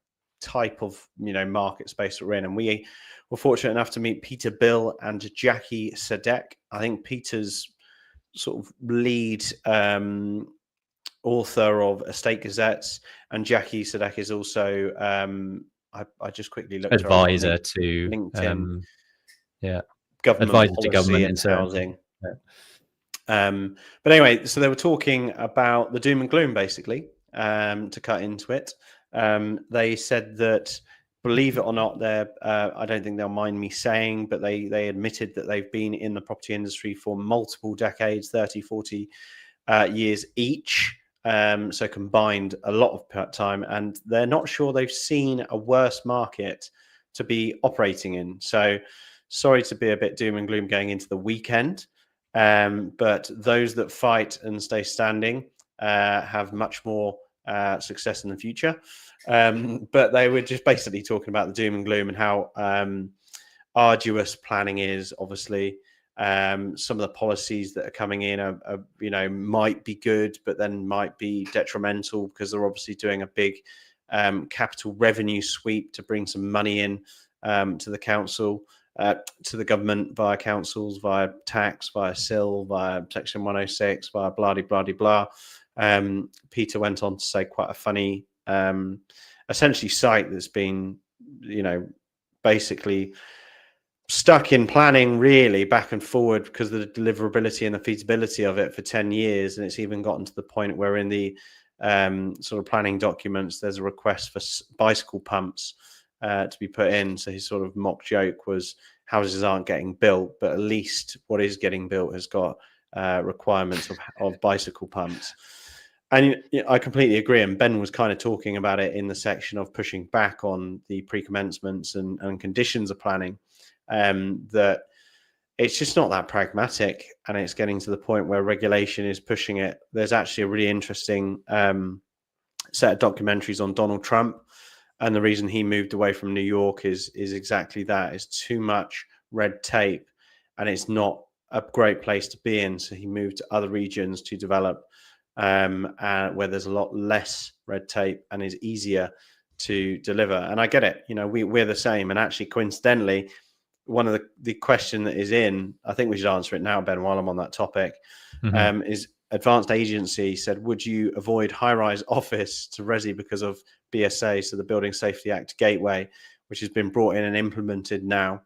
S2: type of market space we're in. And we were fortunate enough to meet Peter Bill and Jackie Sadek. I think Peter's sort of lead author of Estate Gazettes, and Jackie Sadek is also I just quickly looked
S1: advisor to
S2: LinkedIn,
S1: government advisor to government
S2: and housing. But anyway, so they were talking about the doom and gloom, basically, to cut into it. They said that, believe it or not, I don't think they'll mind me saying, but they admitted that they've been in the property industry for multiple decades, 30, 40 years each. So combined a lot of time, and they're not sure they've seen a worse market to be operating in. So sorry to be a bit doom and gloom going into the weekend. But those that fight and stay standing have much more success in the future. But they were just basically talking about the doom and gloom and how arduous planning is, obviously, Some of the policies that are coming in are might be good, but then might be detrimental because they're obviously doing a big capital revenue sweep to bring some money in to the council, to the government via councils, via tax, via SIL, via Section 106, via blah, blah, blah, blah. Peter went on to say quite a funny, essentially site that's been, basically stuck in planning really back and forward because of the deliverability and the feasibility of it for 10 years. And it's even gotten to the point where in the sort of planning documents, there's a request for bicycle pumps to be put in. So his sort of mock joke was houses aren't getting built, but at least what is getting built has got requirements of bicycle pumps. And I completely agree. And Ben was kind of talking about it in the section of pushing back on the pre-commencements and conditions of planning. That it's just not that pragmatic, and it's getting to the point where regulation is pushing it. There's actually a really interesting set of documentaries on Donald Trump, and the reason he moved away from New York is exactly that. It's too much red tape, and it's not a great place to be in. So he moved to other regions to develop, where there's a lot less red tape and is easier to deliver. And I get it. We're the same. And actually, coincidentally, one of the question that is in, I think we should answer it now, Ben, while I'm on that topic, is Advanced Agency said, would you avoid high-rise office to Resi because of BSA, so the Building Safety Act gateway, which has been brought in and implemented now.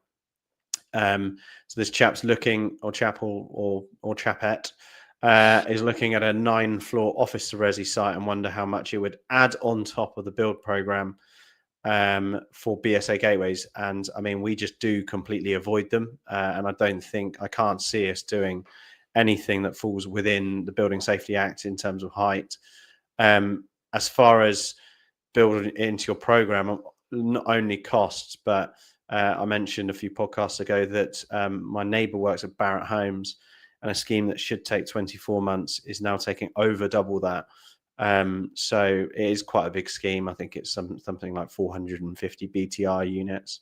S2: So this chap's looking, or chapel, or chapette, is looking at a 9-floor office to Resi site and wonder how much it would add on top of the build program for BSA gateways. And I mean, we just do completely avoid them. And I can't see us doing anything that falls within the Building Safety Act in terms of height. As far as building into your program, not only costs, but I mentioned a few podcasts ago that my neighbor works at Barratt Homes, and a scheme that should take 24 months is now taking over double that. So it is quite a big scheme. I think it's something like 450 BTR units.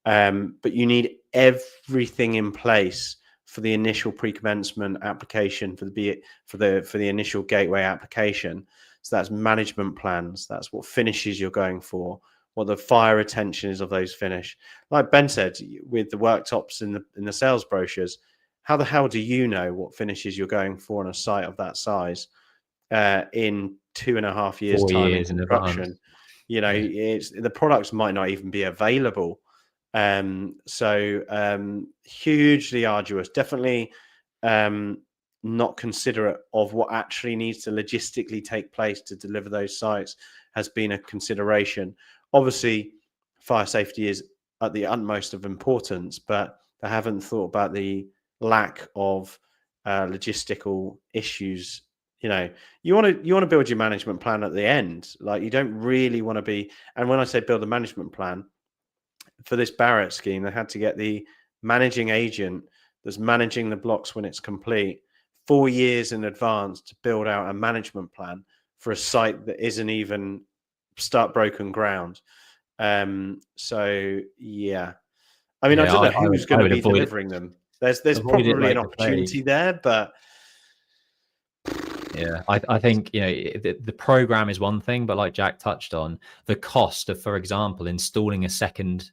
S2: But you need everything in place for the initial pre-commencement application, for the initial gateway application. So that's management plans. That's what finishes you're going for, what the fire retention is of those finish. Like Ben said, with the worktops in the sales brochures, how the hell do you know what finishes you're going for on a site of that size in 2.5 years'
S1: 4
S2: time
S1: years
S2: in construction? It's the products might not even be available. So hugely arduous. Definitely not considerate of what actually needs to logistically take place to deliver those sites has been a consideration. Obviously, fire safety is at the utmost of importance, but I haven't thought about the lack of logistical issues. You want to build your management plan at the end. Like, you don't really want to be. And when I say build a management plan for this Barratt scheme, they had to get the managing agent that's managing the blocks when it's complete 4 years in advance to build out a management plan for a site that isn't even start broken ground. So yeah, I mean, I don't know who's going to be delivering them. There's probably an opportunity there, but
S1: yeah, I think the program is one thing, but like Jack touched on, the cost of, for example, installing a second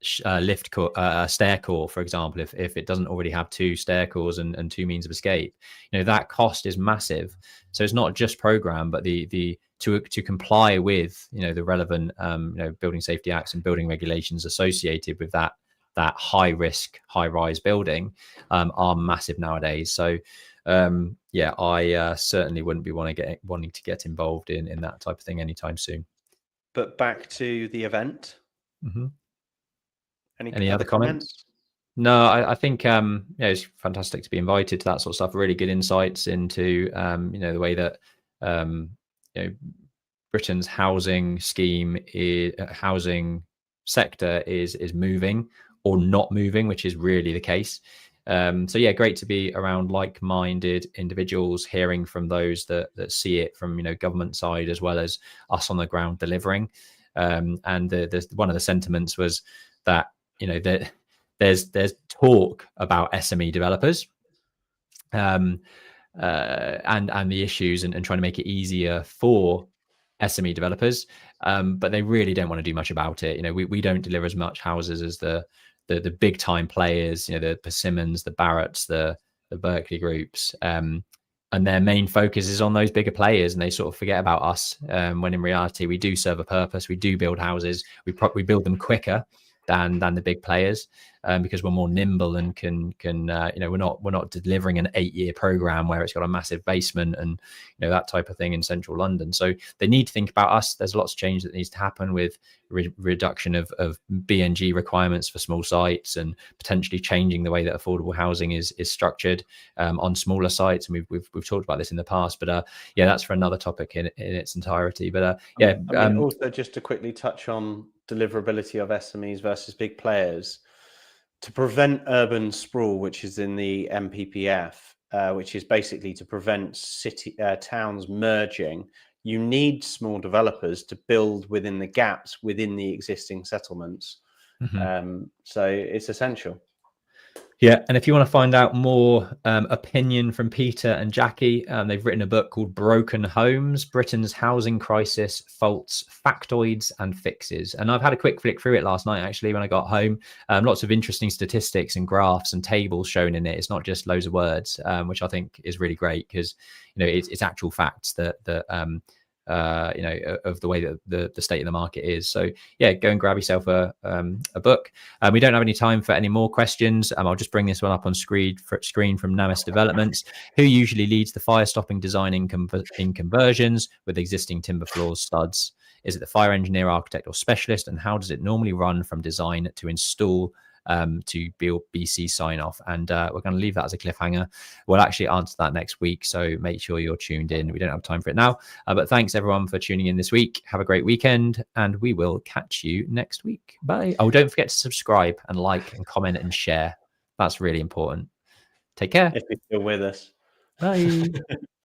S1: stair core, for example, if it doesn't already have 2 stair cores and 2 means of escape, that cost is massive. So it's not just program, but to comply with the relevant building safety acts and building regulations associated with that high risk, high rise building are massive nowadays. So I certainly wouldn't be wanting to get involved in that type of thing anytime soon.
S2: But back to the event.
S1: Mm-hmm.
S2: Any other comments?
S1: No, I think it's fantastic to be invited to that sort of stuff. Really good insights into the way that Britain's housing scheme housing sector is moving or not moving, which is really the case. So yeah, great to be around like-minded individuals, hearing from those that see it from government side as well as us on the ground delivering. And one of the sentiments was that that there's talk about SME developers, and the issues and trying to make it easier for SME developers, but they really don't want to do much about it. We don't deliver as much houses as the big time players, the Persimmons, the Barratts, the Berkeley groups, and their main focus is on those bigger players, and they sort of forget about us, when in reality we do serve a purpose. We do build houses, we build them quicker than the big players, because we're more nimble and can we're not delivering an 8-year program where it's got a massive basement and that type of thing in central London. So they need to think about us. There's lots of change that needs to happen with reduction of BNG requirements for small sites, and potentially changing the way that affordable housing is structured on smaller sites. And we've talked about this in the past, but yeah, that's for another topic in its entirety. But yeah,
S2: also just to quickly touch on deliverability of SMEs versus big players, to prevent urban sprawl, which is in the MPPF, which is basically to prevent towns merging, you need small developers to build within the gaps within the existing settlements. So it's essential.
S1: Yeah, and if you want to find out more opinion from Peter and Jackie, they've written a book called Broken Homes, Britain's Housing Crisis, Faults, Factoids and Fixes. And I've had a quick flick through it last night, actually, when I got home. Lots of interesting statistics and graphs and tables shown in it. It's not just loads of words, which I think is really great, because it's actual facts that of the way that the state of the market is. So yeah, go and grab yourself a book. We don't have any time for any more questions. I'll just bring this one up on screen from Namis Developments. Who usually leads the fire stopping design in conversions with existing timber floors, studs? Is it the fire engineer, architect or specialist? And how does it normally run from design to install to BC sign off? And we're going to leave that as a cliffhanger. We'll actually answer that next week, so make sure you're tuned in. We don't have time for it now, but thanks everyone for tuning in this week. Have a great weekend, and we will catch you next week. Bye. Oh, don't forget to subscribe and like and comment and share. That's really important. Take care.
S2: If you're still with us.
S1: Bye.